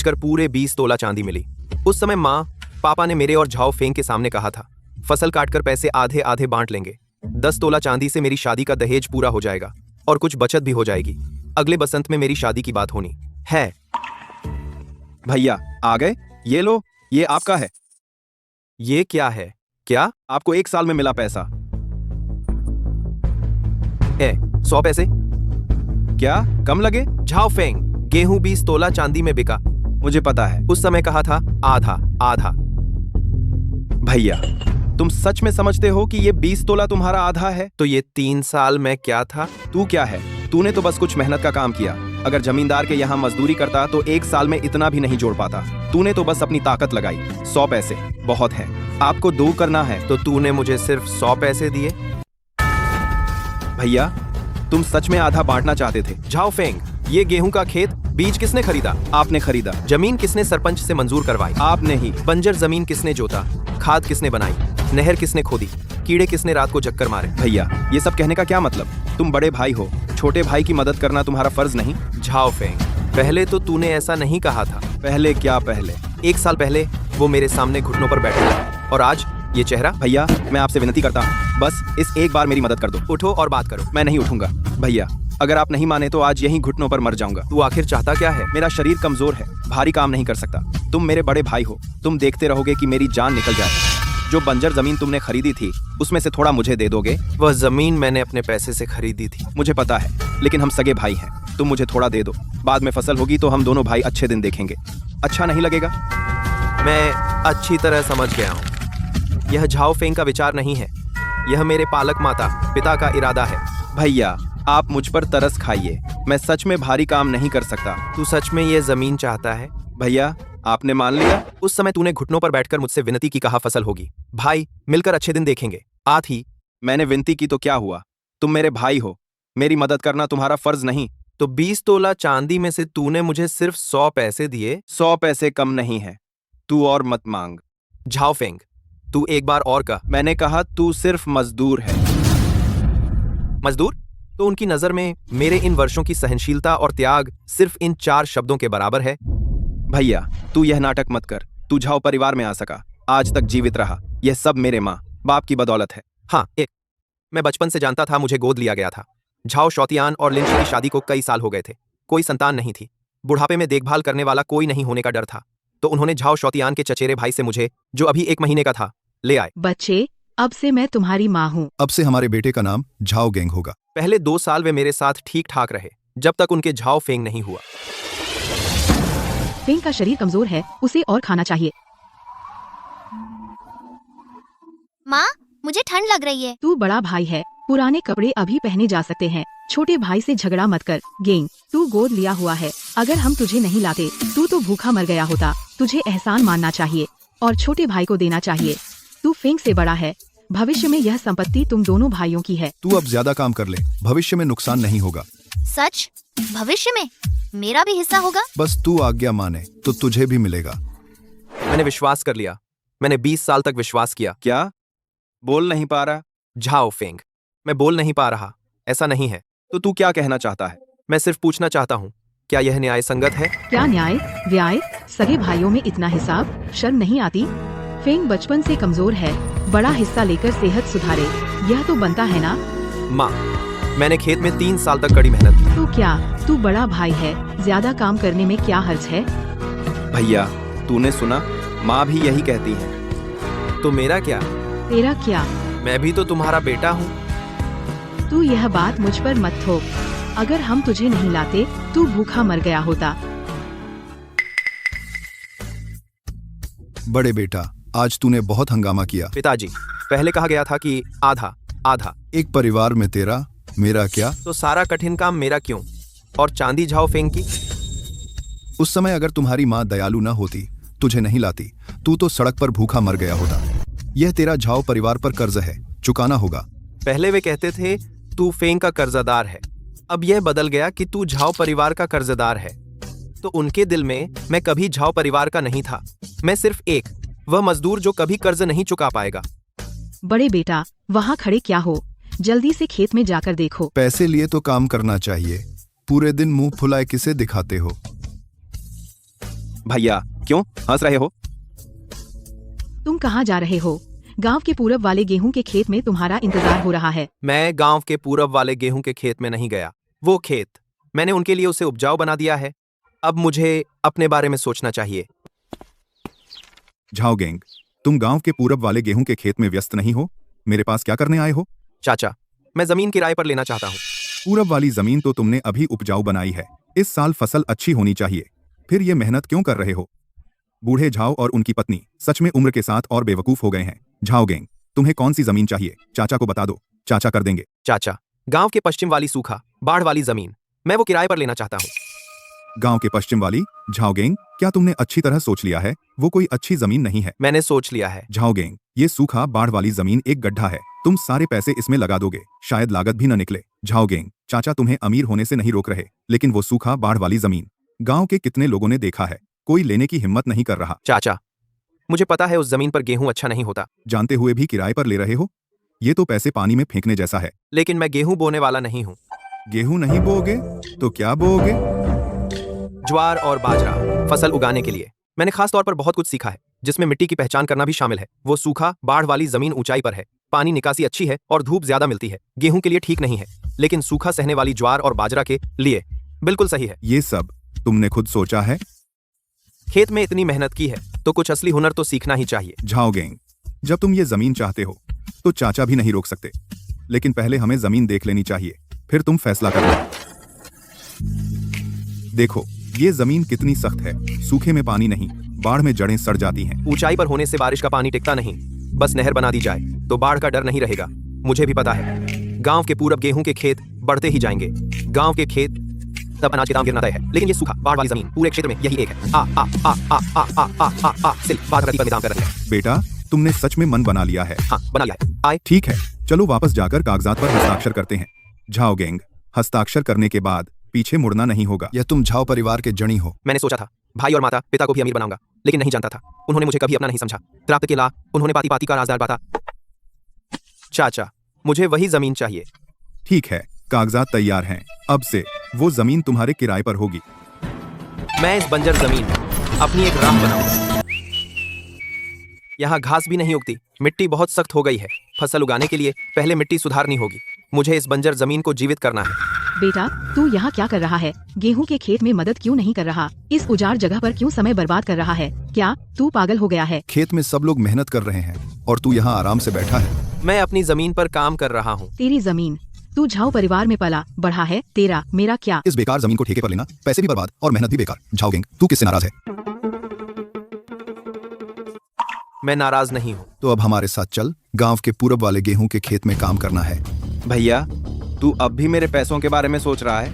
कर पूरे 20 तोला चांदी मिली। उस समय माँ पापा ने मेरे और झाओ फेंग के सामने कहा था, फसल काटकर पैसे आधे आधे बांट लेंगे। 10 तोला चांदी से मेरी शादी का दहेज पूरा हो जाएगा और कुछ बचत भी हो जाएगी। अगले बसंत में मेरी शादी की बात होनी है। भैया आ गए, ये लो, ये आपका है। ये क्या है? क्या? आपको 1 साल में मिला पैसा। 100 पैसे? क्या कम लगे? झाओ फेंग, गेहूं 20 तोला चांदी में बिका। मुझे पता है। उस समय कहा था आधा आधा। भैया तुम सच में समझते हो कि ये 20 तोला तुम्हारा आधा है? तो ये 3 साल में क्या था? तू क्या है, तूने तो बस कुछ मेहनत का काम किया। अगर जमींदार के यहाँ मजदूरी करता तो 1 साल में इतना भी नहीं जोड़ पाता। तूने तो बस अपनी ताकत लगाई। 100 पैसे बहुत है, आपको 2 करना है। तो तूने मुझे सिर्फ 100 पैसे दिए? भैया तुम सच में आधा बांटना चाहते थे। झाओ फेंग, ये गेहूं का खेत बीज किसने खरीदा? आपने खरीदा। जमीन किसने सरपंच से मंजूर करवाई? आपने ही। बंजर जमीन किसने जोता? खाद किसने बनाई? नहर किसने खोदी? कीड़े किसने रात को चक्कर मारे? भैया ये सब कहने का क्या मतलब? तुम बड़े भाई हो, छोटे भाई की मदद करना तुम्हारा फर्ज नहीं? झाओ फेंग, पहले तो तूने ऐसा नहीं कहा था। पहले क्या पहले? 1 साल पहले वो मेरे सामने घुटनों पर बैठा था और आज ये चेहरा। भैया मैं आपसे विनती करता हूँ, बस इस एक बार मेरी मदद कर दो। उठो और बात करो। मैं नहीं उठूंगा भैया, अगर आप नहीं माने तो आज यहीं घुटनों पर मर जाऊंगा। तू आखिर चाहता क्या है? मेरा शरीर कमजोर है, भारी काम नहीं कर सकता। तुम मेरे बड़े भाई हो, तुम देखते रहोगे कि मेरी जान निकल जाए। जो बंजर जमीन तुमने खरीदी थी उसमें से थोड़ा मुझे दे दोगे? वह जमीन मैंने अपने पैसे से खरीदी थी। मुझे पता है, लेकिन हम सगे भाई हैं। तुम मुझे थोड़ा दे दो, बाद में फसल होगी तो हम दोनों भाई अच्छे दिन देखेंगे। अच्छा नहीं लगेगा? मैं अच्छी तरह समझ गया हूँ, यह झाओ फेंग का विचार नहीं है, यह मेरे पालक माता पिता का इरादा है। भैया आप मुझ पर तरस खाइए, मैं सच में भारी काम नहीं कर सकता। तू सच में ये जमीन चाहता है? भैया आपने मान लिया? उस समय तूने घुटनों पर बैठकर मुझसे विनती की, कहा फसल होगी, भाई मिलकर अच्छे दिन देखेंगे। आत ही मैंने विनती की तो क्या हुआ? तुम मेरे भाई हो, मेरी मदद करना तुम्हारा फर्ज नहीं? तो 20 तोला चांदी में से तूने मुझे सिर्फ 100 पैसे दिए। 100 पैसे कम नहीं है, तू और मत मांग। झाओ फेंग, तू एक बार और कह। मैंने कहा तू सिर्फ मजदूर है। मजदूर? तो उनकी नजर में मेरे इन वर्षों की सहनशीलता और त्याग सिर्फ इन 4 शब्दों के बराबर है। भैया तू यह नाटक मत कर, तू झाओ परिवार में आ सका, आज तक जीवित रहा, यह सब मेरे माँ बाप की बदौलत है। हाँ, मैं बचपन से जानता था, मुझे गोद लिया गया था। झाओ शौतियान और लिंची की शादी को कई साल हो गए थे, कोई संतान नहीं थी। बुढ़ापे में देखभाल करने वाला कोई नहीं होने का डर था, तो उन्होंने झाओ शौतियान के चचेरे भाई से मुझे, जो अभी 1 महीने का था, ले आए। बच्चे, अब से मैं तुम्हारी माँ हूँ। अब से हमारे बेटे का नाम झाओ गेंग होगा। पहले 2 साल वे मेरे साथ ठीक ठाक रहे, जब तक उनके झाओ फेंग नहीं हुआ। फेंग का शरीर कमजोर है, उसे और खाना चाहिए। माँ मुझे ठंड लग रही है। तू बड़ा भाई है, पुराने कपड़े अभी पहने जा सकते हैं। छोटे भाई से झगड़ा मत कर। गेंग, तू गोद लिया हुआ है, अगर हम तुझे नहीं लाते तू तो भूखा मर गया होता। तुझे एहसान मानना चाहिए और छोटे भाई को देना चाहिए। तू फेंग से बड़ा है, भविष्य में यह संपत्ति तुम दोनों भाइयों की है। तू अब ज्यादा काम कर ले, भविष्य में नुकसान नहीं होगा। सच? भविष्य में मेरा भी हिस्सा होगा? बस तू आज्ञा माने तो तुझे भी मिलेगा। मैंने विश्वास कर लिया, मैंने 20 साल तक विश्वास किया। क्या बोल नहीं पा रहा? झाओ फेंग, मैं बोल नहीं पा रहा, ऐसा नहीं है। तो तू क्या कहना चाहता है? मैं सिर्फ पूछना चाहता हूँ, क्या यह न्याय संगत है? क्या न्याय व्याय? सगे भाइयों में इतना हिसाब, शर्म नहीं आती? फेंग बचपन से कमजोर है, बड़ा हिस्सा लेकर सेहत सुधारे, यह तो बनता है ना? माँ, मैंने खेत में 3 साल तक कड़ी मेहनत की। तो क्या तू बड़ा भाई है, ज्यादा काम करने में क्या हर्ज है? भैया तूने सुना, माँ भी यही कहती है। तो मेरा क्या? तेरा क्या? मैं भी तो तुम्हारा बेटा हूँ। तू यह बात मुझ पर मत थोप, अगर हम तुझे नहीं लाते तू भूखा मर गया होता। बड़े बेटा, आज तूने बहुत हंगामा किया। पिताजी, पहले कहा गया था कि आधा आधा। एक परिवार में तेरा मेरा क्या? तो सारा कठिन काम मेरा क्यों? और चांदी झाओ फेंग की? उस समय अगर तुम्हारी माँ दयालु न होती, तुझे नहीं लाती, तू तो सड़क पर भूखा मर गया होता। यह तेरा झाओ परिवार पर कर्ज है, चुकाना होगा। पहले वे कहते थे तू फेंग का कर्जदार है, अब यह बदल गया कि तू झाओ परिवार का कर्जदार है। तो उनके दिल में मैं कभी झाओ परिवार का नहीं था, मैं सिर्फ वह मजदूर जो कभी कर्ज नहीं चुका पाएगा। बड़े बेटा, वहाँ खड़े क्या हो, जल्दी से खेत में जाकर देखो। पैसे लिए तो काम करना चाहिए, पूरे दिन मुंह फुलाए किसे दिखाते हो? भैया क्यों हंस रहे हो? तुम कहाँ जा रहे हो? गांव के पूरब वाले गेहूं के खेत में तुम्हारा इंतजार हो रहा है। मैं गांव के पूरब वाले गेहूं के खेत में नहीं गया। वो खेत मैंने उनके लिए उसे उपजाऊ बना दिया है। अब मुझे अपने बारे में सोचना चाहिए। झाओ गैंग, तुम गांव के पूरब वाले गेहूं के खेत में व्यस्त नहीं हो? मेरे पास क्या करने आए हो? चाचा, मैं जमीन किराए पर लेना चाहता हूँ। पूरब वाली जमीन तो तुमने अभी उपजाऊ बनाई है। इस साल फसल अच्छी होनी चाहिए, फिर ये मेहनत क्यों कर रहे हो? बूढ़े झाओ और उनकी पत्नी सच में उम्र के साथ और बेवकूफ हो गए हैं। झाओ गैंग, तुम्हें कौन सी जमीन चाहिए? चाचा को बता दो, चाचा कर देंगे। चाचा, गांव के पश्चिम वाली सूखा बाढ़ वाली जमीन, मैं वो किराए पर लेना चाहता हूँ। गांव के पश्चिम वाली? झाओ गैंग, क्या तुमने अच्छी तरह सोच लिया है? वो कोई अच्छी जमीन नहीं है। मैंने सोच लिया है। झाओ गैंग, ये सूखा बाढ़ वाली जमीन एक गड्ढा है। तुम सारे पैसे इसमें लगा दोगे, शायद लागत भी न निकले। झाओ गैंग, चाचा तुम्हें अमीर होने से नहीं रोक रहे, लेकिन वो सूखा बाढ़ वाली जमीन गांव के कितने लोगों ने देखा है, कोई लेने की हिम्मत नहीं कर रहा। चाचा, मुझे पता है उस जमीन पर गेहूं अच्छा नहीं होता, जानते हुए भी किराए पर ले रहे हो? ये तो पैसे पानी में फेंकने जैसा है। लेकिन मैं गेहूं बोने वाला नहीं हूँ। गेहूं नहीं बोओगे तो क्या बोओगे? ज्वार और बाजरा फसल उगाने के लिए मैंने खास तौर पर बहुत कुछ सीखा है, जिसमें मिट्टी की पहचान करना भी शामिल है। वो सूखा बाढ़ वाली जमीन ऊंचाई पर है, पानी निकासी अच्छी है और धूप ज्यादा मिलती है। गेहूं के लिए ठीक नहीं है, लेकिन सूखा सहने वाली ज्वार और बाजरा के लिए बिल्कुल सही है। ये सब तुमने खुद सोचा है? खेत में इतनी मेहनत की है तो कुछ असली हुनर तो सीखना ही चाहिए। झाओ गैंग, जब तुम ये जमीन चाहते हो तो चाचा भी नहीं रोक सकते, लेकिन पहले हमें जमीन देख लेनी चाहिए, फिर तुम फैसला करो। देखो ये जमीन कितनी सख्त है, सूखे में पानी नहीं, बाढ़ में जड़ें सड़ जाती हैं। ऊंचाई पर होने से बारिश का पानी टिकता नहीं, बस नहर बना दी जाए तो बाढ़ का डर नहीं रहेगा। मुझे भी पता है, गांव के पूरब गेहूं के खेत बढ़ते ही जाएंगे। गांव के खेत तब अनाज के दाम गिरना तय है, लेकिन ये सूखा बाढ़ वाली जमीन पूरे क्षेत्र में यही एक है। आ आ आ आ आ आ आ आ आ सिर्फ बात पर निदान कर रहे हैं। बेटा, तुमने सच में मन बना लिया है। हाँ, बना लिया है। आए, ठीक है, चलो वापस जाकर कागजात पर हस्ताक्षर करते हैं। झाओ गैंग, हस्ताक्षर करने के बाद पीछे मुड़ना नहीं होगा। यह तुम झाओ परिवार के जनी हो। मैंने सोचा था भाई और माता पिता को भी अमीर बनाऊंगा, लेकिन नहीं जानता था उन्होंने मुझे कभी अपना नहीं समझा। त्राप्त के ला उन्होंने पाती पाती का राजदार बाता। चाचा, मुझे वही जमीन चाहिए। ठीक है, कागजात तैयार हैं। अब से वो जमीन तुम्हारे किराए पर होगी। मैं इस बंजर जमीन में अपनी एक राह बनाऊंगा। यहाँ घास भी नहीं उगती, मिट्टी बहुत सख्त हो गई है। फसल उगाने के लिए पहले मिट्टी सुधारनी होगी। मुझे इस बंजर जमीन को जीवित करना है। बेटा, तू यहाँ क्या कर रहा है? गेहूं के खेत में मदद क्यों नहीं कर रहा? इस उजाड़ जगह पर क्यों समय बर्बाद कर रहा है? क्या तू पागल हो गया है? खेत में सब लोग मेहनत कर रहे हैं और तू यहाँ आराम से बैठा है। मैं अपनी जमीन पर काम कर रहा हूँ। तेरी जमीन? तू झाओ परिवार में पला बढ़ा है, तेरा मेरा क्या? इस बेकार जमीन को ठेके पर लेना, पैसे भी बर्बाद और मेहनत भी बेकार। झाओ गैंग, तू किससे नाराज है? मैं नाराज नहीं हूँ। तो अब हमारे साथ चल, गांव के पूरब वाले गेहूं के खेत में काम करना है। भैया, तू अब भी मेरे पैसों के बारे में सोच रहा है?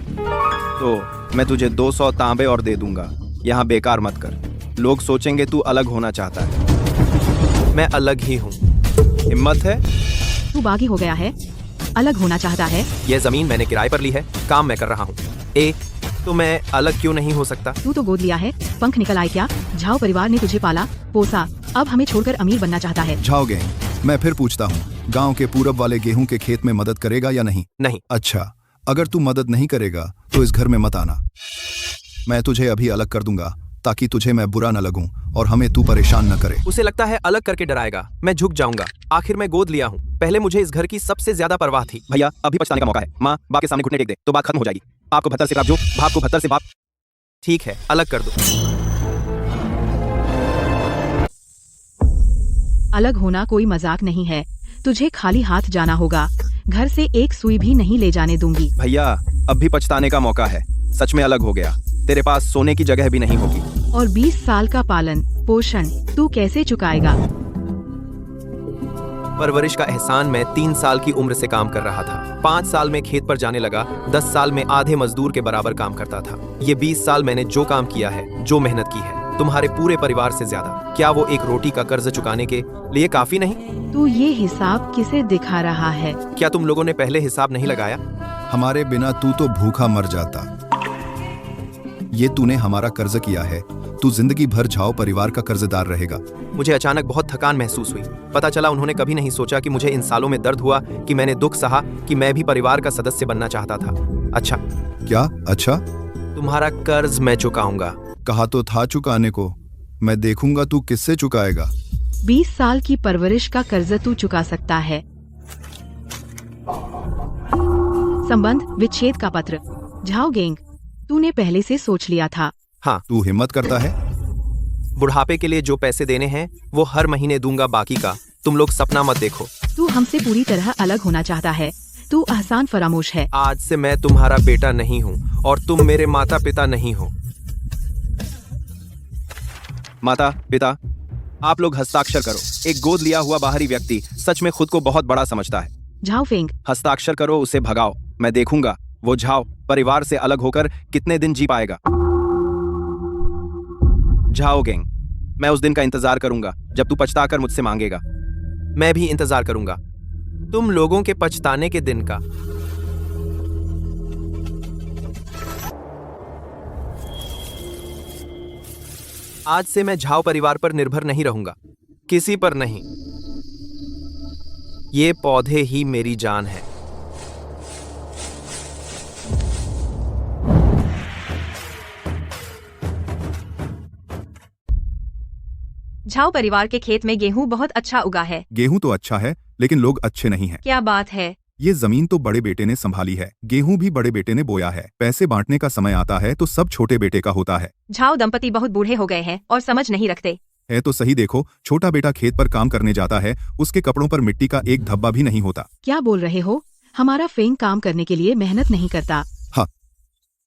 तो मैं तुझे 200 तांबे और दे दूंगा। यहाँ बेकार मत कर, लोग सोचेंगे तू अलग होना चाहता है। मैं अलग ही हूँ। हिम्मत है? तू बागी हो गया है? अलग होना चाहता है? यह जमीन मैंने किराए पर ली है, काम मैं कर रहा हूँ। तो मैं अलग क्यों नहीं हो सकता? तू तो गोद लिया है, पंख निकल आए क्या? झाओ परिवार ने तुझे पाला पोसा, अब हमें छोड़कर अमीर बनना चाहता है। झाओ गैंग, मैं फिर पूछता हूँ, गांव के पूरब वाले गेहूं के खेत में मदद करेगा या नहीं? नहीं। अच्छा, अगर तू मदद नहीं करेगा तो इस घर में मत आना। मैं तुझे अभी अलग कर दूंगा ताकि तुझे मैं बुरा न लगूं और हमें तू परेशान न करे। उसे लगता है अलग करके डराएगा। मैं झुक जाऊंगा। आखिर मैं गोद लिया हूँ। पहले मुझे इस घर की सबसे ज्यादा परवाह थी। भैया, अभी पछताने का मौका है। माँ बाप के सामने घुटने टेक दे तो बात खत्म हो जाएगी। आपको 72 से बाप जो, बाप को 72 से बाप। ठीक है, अलग कर दो। अलग होना कोई मजाक नहीं है, तुझे खाली हाथ जाना होगा। घर से एक सुई भी नहीं ले जाने दूंगी। भैया, अब भी पछताने का मौका है। सच में अलग हो गया, तेरे पास सोने की जगह भी नहीं होगी। और 20 साल का पालन पोषण तू कैसे चुकाएगा? परवरिश का एहसान मैं 3 साल की उम्र से काम कर रहा था। 5 साल में खेत पर जाने लगा, 10 साल में आधे मजदूर के बराबर काम करता था। ये 20 साल मैंने जो काम किया है, जो मेहनत की है, तुम्हारे पूरे परिवार से ज्यादा। क्या वो एक रोटी का कर्ज चुकाने के लिए काफी नहीं? तू ये हिसाब किसे दिखा रहा है? क्या तुम लोगों ने पहले हिसाब नहीं लगाया? हमारे बिना तू तो भूखा मर जाता। ये तूने हमारा कर्ज किया है, तू जिंदगी भर झाओ परिवार का कर्जदार रहेगा। मुझे अचानक बहुत थकान महसूस हुई। पता चला उन्होंने कभी नहीं सोचा कि मुझे इन सालों में दर्द हुआ, कि मैंने दुख सहा, कि मैं भी परिवार का सदस्य बनना चाहता था। अच्छा, क्या? अच्छा, तुम्हारा कर्ज मैं चुकाऊंगा। कहा तो था चुकाने को। मैं देखूंगा तू किससे चुकाएगा। 20 साल की परवरिश का कर्ज तू चुका सकता है। संबंध विच्छेद का पत्र। झाओ गेंग, तूने पहले से सोच लिया था। हाँ, तू हिम्मत करता है। बुढ़ापे के लिए जो पैसे देने हैं वो हर महीने दूंगा, बाकी का तुम लोग सपना मत देखो। तू हमसे पूरी तरह अलग होना चाहता है। तू आसान फरामोश है। आज से मैं तुम्हारा बेटा नहीं हूँ और तुम मेरे माता पिता नहीं हो। माता पिता, आप लोग हस्ताक्षर करो। एक गोद लिया हुआ बाहरी व्यक्ति सच में खुद को बहुत बड़ा समझता है। झाओ फेंग, हस्ताक्षर करो, उसे भगाओ। मैं देखूंगा वो झाओ परिवार से अलग होकर कितने दिन जी पाएगा। झाओ गेंग, मैं उस दिन का इंतजार करूंगा जब तू पछताकर मुझसे मांगेगा। मैं भी इंतजार करूंगा तुम लोगों के पछताने के दिन का। आज से मैं झाओ परिवार पर निर्भर नहीं रहूंगा, किसी पर नहीं। ये पौधे ही मेरी जान है। झाओ परिवार के खेत में गेहूं बहुत अच्छा उगा है। गेहूं तो अच्छा है, लेकिन लोग अच्छे नहीं हैं। क्या बात है। ये जमीन तो बड़े बेटे ने संभाली है, गेहूं भी बड़े बेटे ने बोया है। पैसे बांटने का समय आता है तो सब छोटे बेटे का होता है। झाओ दंपति बहुत बूढ़े हो गए हैं और समझ नहीं रखते। है तो सही, देखो छोटा बेटा खेत पर काम करने जाता है, उसके कपड़ों पर मिट्टी का एक धब्बा भी नहीं होता। क्या बोल रहे हो? हमारा फेंग काम करने के लिए मेहनत नहीं करता। हाँ,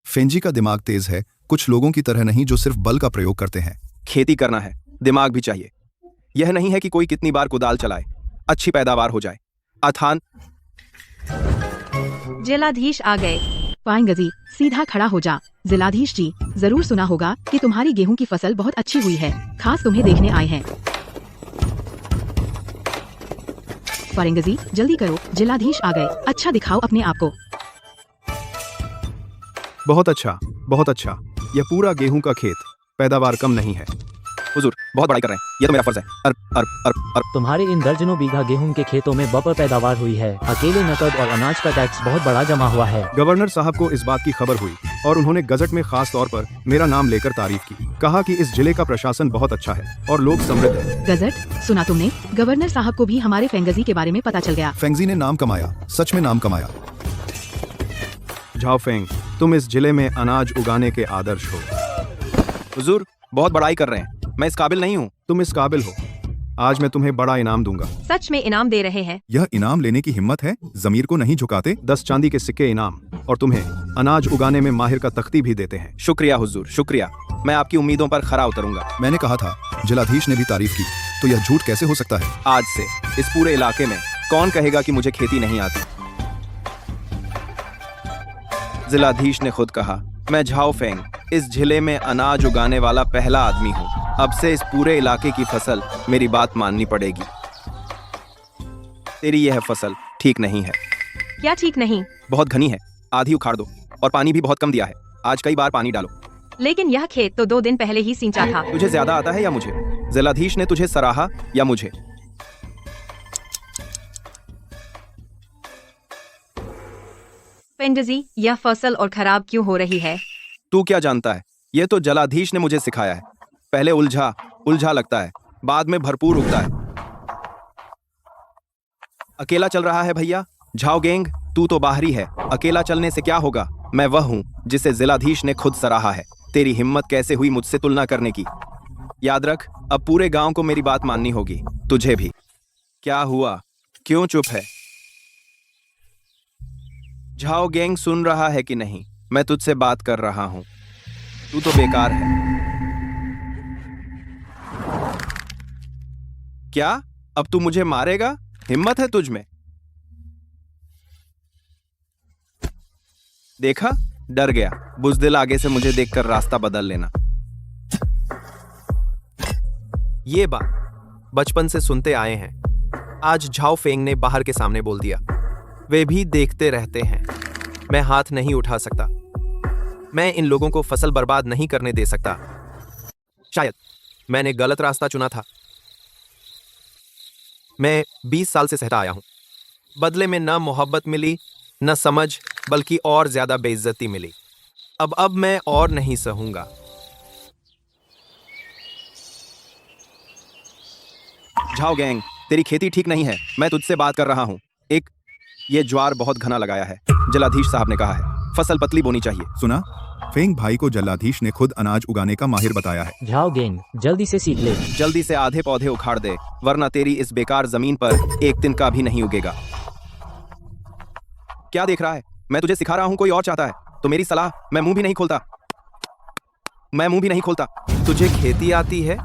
फेंजी का दिमाग तेज है, कुछ लोगों की तरह नहीं जो सिर्फ बल का प्रयोग करते हैं। खेती करना है, दिमाग भी चाहिए। यह नहीं है कि कोई कितनी बार कुदाल चलाए, अच्छी पैदावार हो जाए। अथान जिलाधीश आ गए। पाएंगजी, सीधा खड़ा हो जा। जिलाधीश जी, जरूर सुना होगा कि तुम्हारी गेहूं की फसल बहुत अच्छी हुई है, खास तुम्हें देखने आए हैं। पाएंगजी, जल्दी करो, जिलाधीश आ गए। अच्छा दिखाओ अपने आप को। बहुत अच्छा, बहुत अच्छा। यह पूरा गेहूं का खेत, पैदावार कम नहीं है। हुजूर, बहुत बड़ाई कर रहे हैं, यह तो मेरा फर्ज है। अर, अर, अर, अर। तुम्हारे इन दर्जनों बीघा गेहूं के खेतों में बम्पर पैदावार हुई है। अकेले नकद और अनाज का टैक्स बहुत बड़ा जमा हुआ है। गवर्नर साहब को इस बात की खबर हुई और उन्होंने गजट में खास तौर पर मेरा नाम लेकर तारीफ की। कहा कि इस जिले का प्रशासन बहुत अच्छा है और लोग समृद्ध हैं। गजट सुना तुमने? गवर्नर साहब को भी हमारे फेंगजी के बारे में पता चल गया। फेंगजी ने नाम कमाया, सच में नाम कमाया। झाओ फेंग, तुम इस जिले में अनाज उगाने के आदर्श हो। हुजूर, बहुत बड़ाई कर रहे हैं, मैं इस काबिल नहीं हूँ। तुम इस काबिल हो, आज मैं तुम्हें बड़ा इनाम दूंगा। सच में इनाम दे रहे हैं? यह इनाम लेने की हिम्मत है, जमीर को नहीं झुकाते। 10 चांदी के सिक्के इनाम और तुम्हें अनाज उगाने में माहिर का तख्ती भी देते हैं। शुक्रिया हुजूर, शुक्रिया। मैं आपकी उम्मीदों पर खरा उतरूंगा। मैंने कहा था, जिलाधीश ने भी तारीफ की, तो यह झूठ कैसे हो सकता है? आज से इस पूरे इलाके में कौन कहेगा कि मुझे खेती नहीं आती? जिलाधीश ने खुद कहा, मैं झाओ फेंग इस जिले में अनाज उगाने वाला पहला आदमी हूँ। अब से इस पूरे इलाके की फसल मेरी बात माननी पड़ेगी। तेरी यह फसल ठीक नहीं है। क्या ठीक नहीं? बहुत घनी है, आधी उखाड़ दो, और पानी भी बहुत कम दिया है। आज कई बार पानी डालो। लेकिन यह खेत तो 2 दिन पहले ही सींचा था। तुझे ज्यादा आता है या मुझे? जिलाधीश ने तुझे सराहा या मुझे? पेंडजी, यह फसल और खराब क्यों हो रही है? तू क्या जानता है? यह तो जलाधीश ने मुझे सिखाया है। पहले उलझा उलझा लगता है, बाद में भरपूर उगता है। अकेला चल रहा है भैया। झाओ गेंग, तू तो बाहरी है, अकेला चलने से क्या होगा? मैं वह हूँ जिसे जिलाधीश ने खुद सराहा है। तेरी हिम्मत कैसे हुई मुझसे तुलना करने की? याद रख, अब पूरे गांव को मेरी बात माननी होगी, तुझे भी। क्या हुआ, क्यों चुप है? झाओ गेंग, सुन रहा है कि नहीं? मैं तुझसे बात कर रहा हूं। तू तो बेकार है। क्या अब तू मुझे मारेगा? हिम्मत है तुझ में? देखा, डर गया। बुज़दिल, आगे से मुझे देखकर रास्ता बदल लेना। ये बात बचपन से सुनते आए हैं, आज झाओ फेंग ने बाहर के सामने बोल दिया। वे भी देखते रहते हैं। मैं हाथ नहीं उठा सकता। मैं इन लोगों को फसल बर्बाद नहीं करने दे सकता। शायद मैंने गलत रास्ता चुना था। मैं 20 साल से सहता आया हूं। बदले में न मोहब्बत मिली, न समझ, बल्कि और ज्यादा बेइज्जती मिली। अब मैं और नहीं सहूंगा। झाओ गैंग, तेरी खेती ठीक नहीं है, मैं तुझसे बात कर रहा हूँ। ये ज्वार बहुत घना लगाया है, जलाधीश साहब ने कहा है फसल पतली बोनी चाहिए। सुना, फेंग भाई को जल्लाधीश ने खुद अनाज उगाने का माहिर बताया है। झाओ गेंग, जल्दी से सीख ले। जल्दी से आधे पौधे उखाड़ दे, वरना तेरी इस बेकार जमीन पर एक दिन का भी नहीं उगेगा। क्या देख रहा है? मैं तुझे सिखा रहा हूँ, कोई और चाहता है तो मेरी सलाह। मैं मुंह भी नहीं खोलता। तुझे खेती आती है?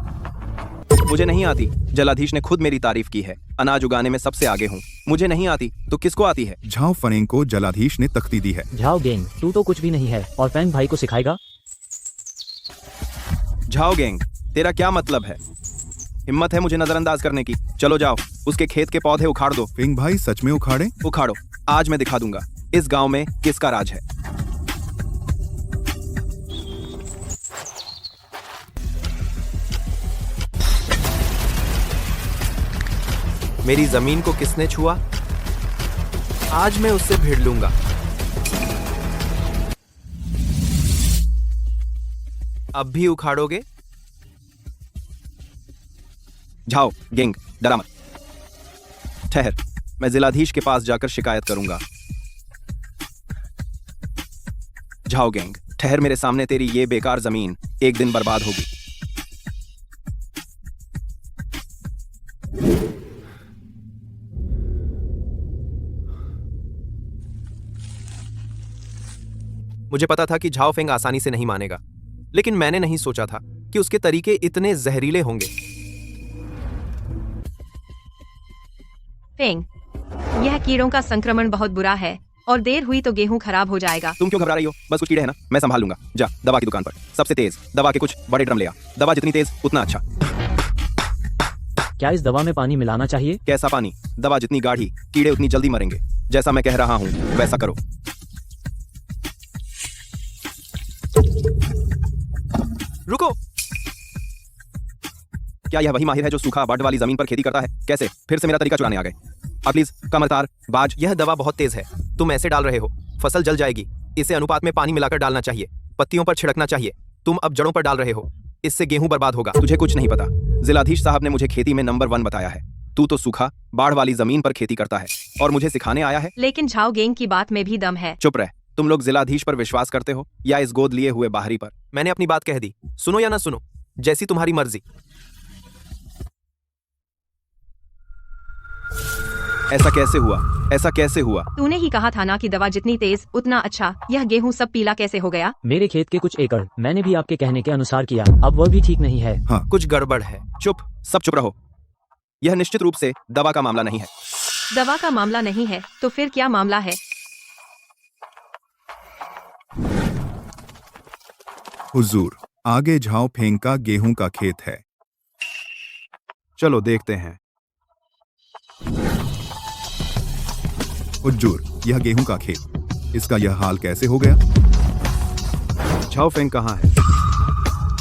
मुझे नहीं आती, जलाधीश ने खुद मेरी तारीफ की है। अनाज उगाने में सबसे आगे हूँ। मुझे नहीं आती तो किसको आती है? झाओ फरेंग को जलाधीश ने तख्ती दी है। झाओ गेंग, तू तो कुछ भी नहीं है और फेंग भाई को सिखाएगा? झाओ गैंग, तेरा क्या मतलब है? हिम्मत है मुझे नजरअंदाज करने की? चलो जाओ, उसके खेत के पौधे उखाड़ दो। फेंग भाई सच में उखाड़े? उखाड़ो, आज मैं दिखा दूंगा इस गांव में किसका राज है। मेरी जमीन को किसने छुआ? आज मैं उससे भिड़ लूंगा। अब भी उखाड़ोगे? झाओ गैंग, डरा मत। ठहर, मैं जिलाधीश के पास जाकर शिकायत करूंगा। झाओ गैंग, ठहर, मेरे सामने तेरी ये बेकार जमीन एक दिन बर्बाद होगी। मुझे पता था कि झाओ फेंग आसानी से नहीं मानेगा, लेकिन मैंने नहीं सोचा था कि उसके तरीके इतने जहरीले होंगे। फेंग, यह कीड़ों का संक्रमण बहुत बुरा है और देर हुई तो गेहूं खराब हो जाएगा। तुम क्यों घबरा रही हो? बस कुछ कीड़े हैं ना, मैं संभाल लूंगा। जा दवा की दुकान पर सबसे तेज दवा के कुछ बड़े ड्रम ले आ। दवा जितनी तेज उतना अच्छा। क्या इस दवा में पानी मिलाना चाहिए? कैसा पानी? दवा जितनी गाढ़ी, कीड़े उतनी जल्दी मरेंगे। जैसा मैं कह रहा हूँ वैसा करो। रुको, क्या यह वही माहिर है जो सूखा बाढ़ वाली जमीन पर खेती करता है? कैसे फिर से मेरा तरीका चुराने आ गए? प्लीज कमरतार बाज, यह दवा बहुत तेज है। तुम ऐसे डाल रहे हो, फसल जल जाएगी। इसे अनुपात में पानी मिलाकर डालना चाहिए, पत्तियों पर छिड़कना चाहिए। तुम अब जड़ों पर डाल रहे हो, इससे गेहूं बर्बाद होगा। तुझे कुछ नहीं पता, जिलाधीश साहब ने मुझे खेती में नंबर 1 बताया है। तू तो सूखा बाढ़ वाली जमीन पर खेती करता है और मुझे सिखाने आया है? लेकिन झाओ गेंग की बात में भी दम है। चुप रह। तुम लोग जिलाधीश पर विश्वास करते हो या इस गोद लिए हुए बाहरी पर? मैंने अपनी बात कह दी, सुनो या ना सुनो, जैसी तुम्हारी मर्जी। ऐसा कैसे हुआ? ऐसा कैसे हुआ? तूने ही कहा था ना कि दवा जितनी तेज उतना अच्छा। यह गेहूं सब पीला कैसे हो गया? मेरे खेत के कुछ एकड़ मैंने भी आपके कहने के अनुसार किया, अब वह भी ठीक नहीं है। हाँ, कुछ गड़बड़ है। चुप, सब चुप रहो। यह निश्चित रूप से दवा का मामला नहीं है। दवा का मामला नहीं है तो फिर क्या मामला है? हुजूर, आगे झाओ फेंग का गेहूं का खेत है। चलो देखते हैं। हुजूर, यह गेहूं का खेत, इसका यह हाल कैसे हो गया? झाओ फेंग कहाँ है?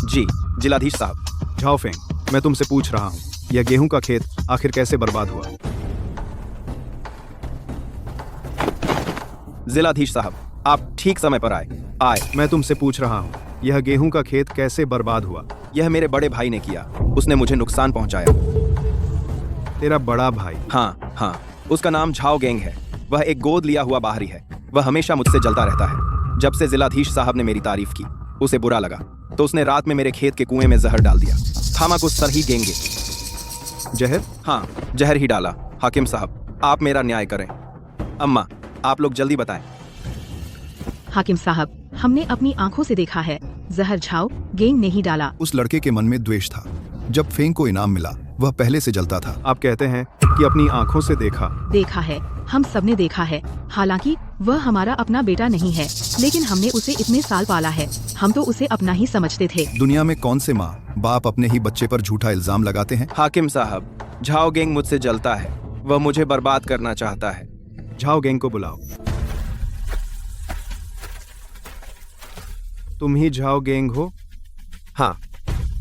जी जिलाधीश साहब। झाओ फेंग, मैं तुमसे पूछ रहा हूँ, यह गेहूं का खेत आखिर कैसे बर्बाद हुआ? जिलाधीश साहब, आप ठीक समय पर आए। मैं तुमसे पूछ रहा हूँ, यह गेहूं का खेत कैसे बर्बाद हुआ? यह मेरे बड़े भाई ने किया, उसने मुझे नुकसान पहुंचाया। तेरा बड़ा भाई? हाँ, उसका नाम झाओ गैंग है। वह एक गोद लिया हुआ बाहरी है। वह हमेशा मुझसे जलता रहता है। जब से जिलाधीश साहब ने मेरी तारीफ की, उसे बुरा लगा तो उसने रात में मेरे खेत के कुएं में जहर डाल दिया। थामा को सर ही गेंगे। जहर? हाँ, जहर ही डाला। हाकिम साहब, आप मेरा न्याय करें। अम्मा, आप लोग जल्दी बताएं। हाकिम साहब, हमने अपनी आंखों से देखा है, जहर झाओ गेंग ने ही डाला। उस लड़के के मन में द्वेष था। जब फेंग को इनाम मिला, वह पहले से जलता था। आप कहते हैं कि अपनी आंखों से देखा है, हम सबने देखा है। हालांकि वह हमारा अपना बेटा नहीं है, लेकिन हमने उसे इतने साल पाला है, हम तो उसे अपना ही समझते थे। दुनिया में कौन से माँ बाप अपने ही बच्चे पर झूठा इल्जाम लगाते हैं? हाकिम साहब, झाओ गैंग मुझसे जलता है। वह मुझे बर्बाद करना चाहता है। झाओ गैंग को बुलाओ। तुम ही झाओ गैंग हो? हाँ।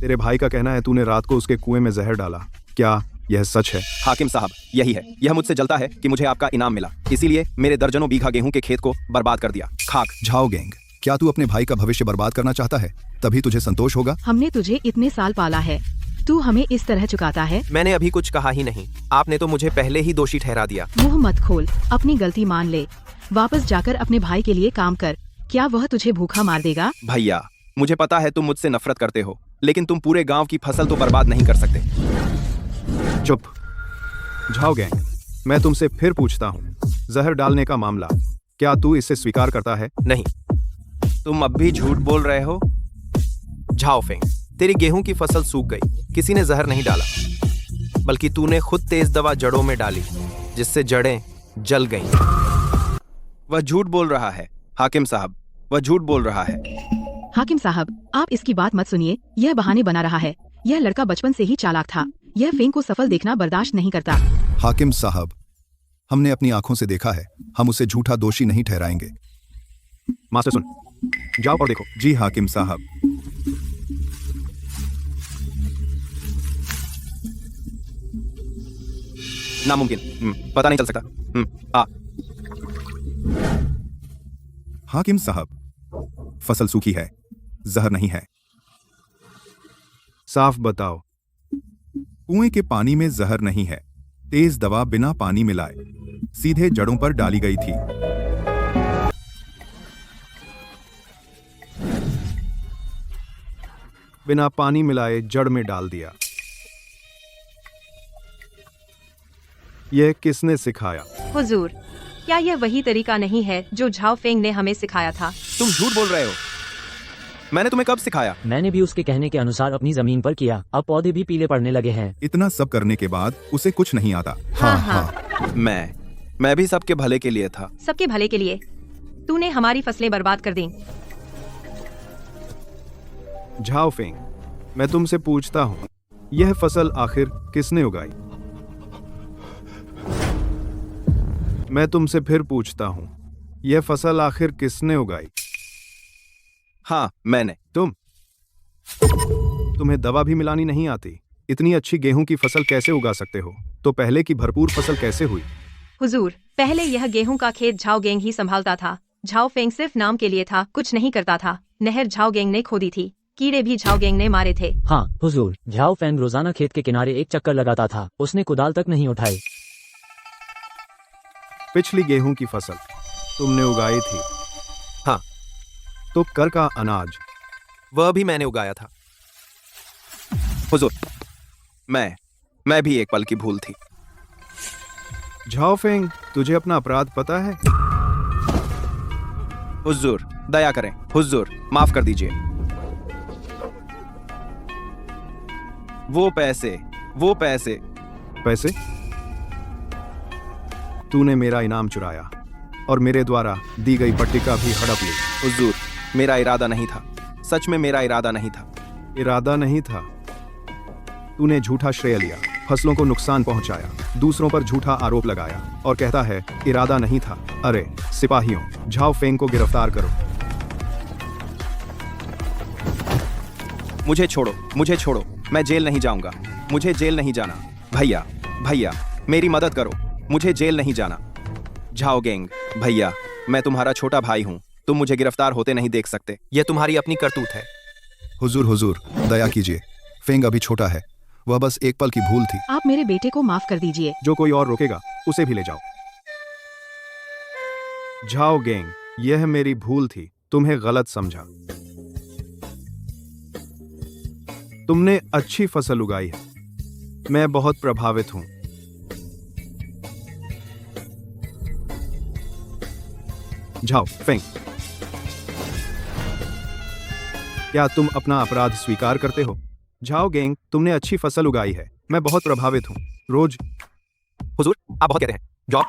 तेरे भाई का कहना है तूने रात को उसके कुएं में जहर डाला, क्या यह सच है? हाकिम साहब, यही है। यह मुझसे जलता है कि मुझे आपका इनाम मिला, इसीलिए मेरे दर्जनों बीघा गेहूं के खेत को बर्बाद कर दिया। खाक। झाओ गैंग, क्या तू अपने भाई का भविष्य बर्बाद करना चाहता है? तभी तुझे संतोष होगा। हमने तुझे इतने साल पाला है, तू हमें इस तरह चुकाता है? मैंने अभी कुछ कहा ही नहीं, आपने तो मुझे पहले ही दोषी ठहरा दिया। मुंह मत खोल, अपनी गलती मान ले। वापस जाकर अपने भाई के लिए काम कर। क्या वह तुझे भूखा मार देगा? भैया, मुझे पता है तुम मुझसे नफरत करते हो, लेकिन तुम पूरे गांव की फसल तो बर्बाद नहीं कर सकते। चुप। झाओ गैंग, मैं तुमसे फिर पूछता हूँ, जहर डालने का मामला, क्या तू इसे स्वीकार करता है? नहीं। तुम अब भी झूठ बोल रहे हो? झाओ फेंग, तेरी गेहूं की फसल सूख गई। किसी ने जहर नहीं डाला, बल्कि तूने खुद तेज दवा जड़ों में डाली, जिससे जड़ें जल गईं। वह झूठ बोल रहा है हाकिम साहब, वह झूठ बोल रहा है। हाकिम साहब, आप इसकी बात मत सुनिए, यह बहाने बना रहा है। यह लड़का बचपन से ही चालाक था। यह फेंग को सफल देखना बर्दाश्त नहीं करता। हाकिम साहब, हमने अपनी आंखों से देखा है, हम उसे झूठा दोषी नहीं ठहराएंगे। मास्टर सुन, जाओ और देखो। जी हाकिम साहब। नामुमकिन, पता नहीं चल सकता। हाकिम साहब, फसल सूखी है, जहर नहीं है। साफ बताओ। कुएं के पानी में जहर नहीं है। तेज दवा बिना पानी मिलाए सीधे जड़ों पर डाली गई थी। बिना पानी मिलाए जड़ में डाल दिया। यह किसने सिखाया? हुजूर, क्या यह वही तरीका नहीं है जो झाओ फेंग ने हमें सिखाया था? तुम झूठ बोल रहे हो। मैंने तुम्हें कब सिखाया? मैंने भी उसके कहने के अनुसार अपनी जमीन पर किया। अब पौधे भी पीले पड़ने लगे हैं। इतना सब करने के बाद उसे कुछ नहीं आता। हाँ। मैं भी सबके भले के लिए था। सबके भले के लिए? तूने हमारी फसलें बर्बाद कर दी। झाओ फेंग, मैं तुमसे पूछता हूँ, यह फसल आखिर किसने उगाई? मैं तुमसे फिर पूछता हूँ, यह फसल आखिर किसने उगाई? हाँ, मैंने। तुम्हें दवा भी मिलानी नहीं आती? इतनी अच्छी गेहूं की फसल कैसे उगा सकते हो? तो पहले की भरपूर फसल कैसे हुई? हुजूर, पहले यह गेहूं का खेत झाओ गेंग ही संभालता था। झाओ फेंग सिर्फ नाम के लिए था, कुछ नहीं करता था। नहर झाओ गेंग ने खोदी थी, कीड़े भी झाओ गेंग ने मारे थे। हाँ हुजूर, झाओ फेंग रोजाना खेत के किनारे एक चक्कर लगाता था, उसने कुदाल तक नहीं उठाई। पिछली गेहूं की फसल तुमने उगाई थी? हाँ। तो कर का अनाज? वह भी मैंने उगाया था। हुजूर, मैं भी एक पल की भूल थी। झाओ फेंग, तुझे अपना अपराध पता है? हुजूर, दया करें। हुजूर, माफ कर दीजिए। वो पैसे। पैसे? तूने मेरा इनाम चुराया और मेरे द्वारा दी गई पट्टिका भी हड़प ली। हुजूर, मेरा इरादा नहीं था। सच में मेरा इरादा नहीं था। इरादा नहीं था? तूने झूठा श्रेय लिया, फसलों को नुकसान पहुंचाया, दूसरों पर झूठा आरोप लगाया और कहता है इरादा नहीं था। अरे सिपाहियों, झाओ फेंग को गिरफ्तार करो। मुझे छोड़ो, मैं जेल नहीं जाऊंगा। मुझे जेल नहीं जाना। भैया, मेरी मदद करो, मुझे जेल नहीं जाना। झाओ गेंग, भैया, मैं तुम्हारा छोटा भाई हूँ, तुम मुझे गिरफ्तार होते नहीं देख सकते। यह तुम्हारी अपनी करतूत है। हुजूर, दया कीजिए, फेंग अभी छोटा है, वह बस एक पल की भूल थी। आप मेरे बेटे को माफ कर दीजिए। जो कोई और रोकेगा उसे भी ले जाओ। झाओ गेंग, यह मेरी भूल थी, तुम्हें गलत समझा। तुमने अच्छी फसल उगाई है, मैं बहुत प्रभावित हूं। झाओ फेंग, क्या तुम अपना अपराध स्वीकार करते हो? झाओ गेंग, तुमने अच्छी फसल उगाई है, मैं बहुत प्रभावित हूं। रोज। हुजूर, आप बहुत कहते हैं। जॉब।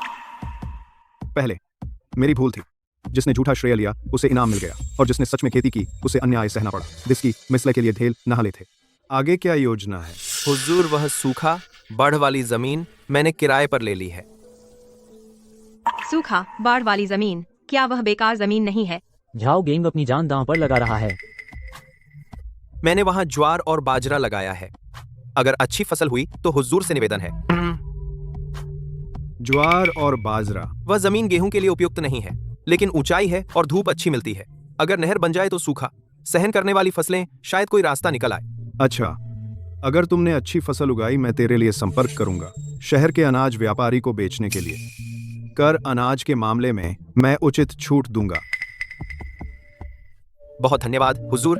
पहले मेरी भूल थी। जिसने झूठा श्रेय लिया उसे इनाम मिल गया, और जिसने सच में खेती की उसे अन्याय सहना पड़ा। जिसकी मिसले के लिए ढेल नहाले थे। आगे क्या योजना है? हुजूर, वह सूखा बाढ़ वाली जमीन मैंने किराए पर ले ली है। सूखा बाढ़ वाली जमीन, क्या वह बेकार जमीन नहीं है? झाओ गेंग अपनी जान दांव पर लगा रहा है। मैंने वहां ज्वार और बाजरा लगाया है। अगर अच्छी फसल हुई तो हुजूर से निवेदन है। ज्वार और बाजरा? वह जमीन गेहूं के लिए उपयुक्त नहीं है, लेकिन ऊंचाई है और धूप अच्छी मिलती है। अगर नहर बन जाए तो सूखा सहन करने वाली फसलें शायद कोई रास्ता निकल आए। अच्छा, अगर तुमने अच्छी फसल उगाई मैं तेरे लिए संपर्क करूंगा शहर के अनाज व्यापारी को बेचने के लिए। कर अनाज के मामले में मैं उचित छूट दूंगा। बहुत धन्यवाद हुजूर।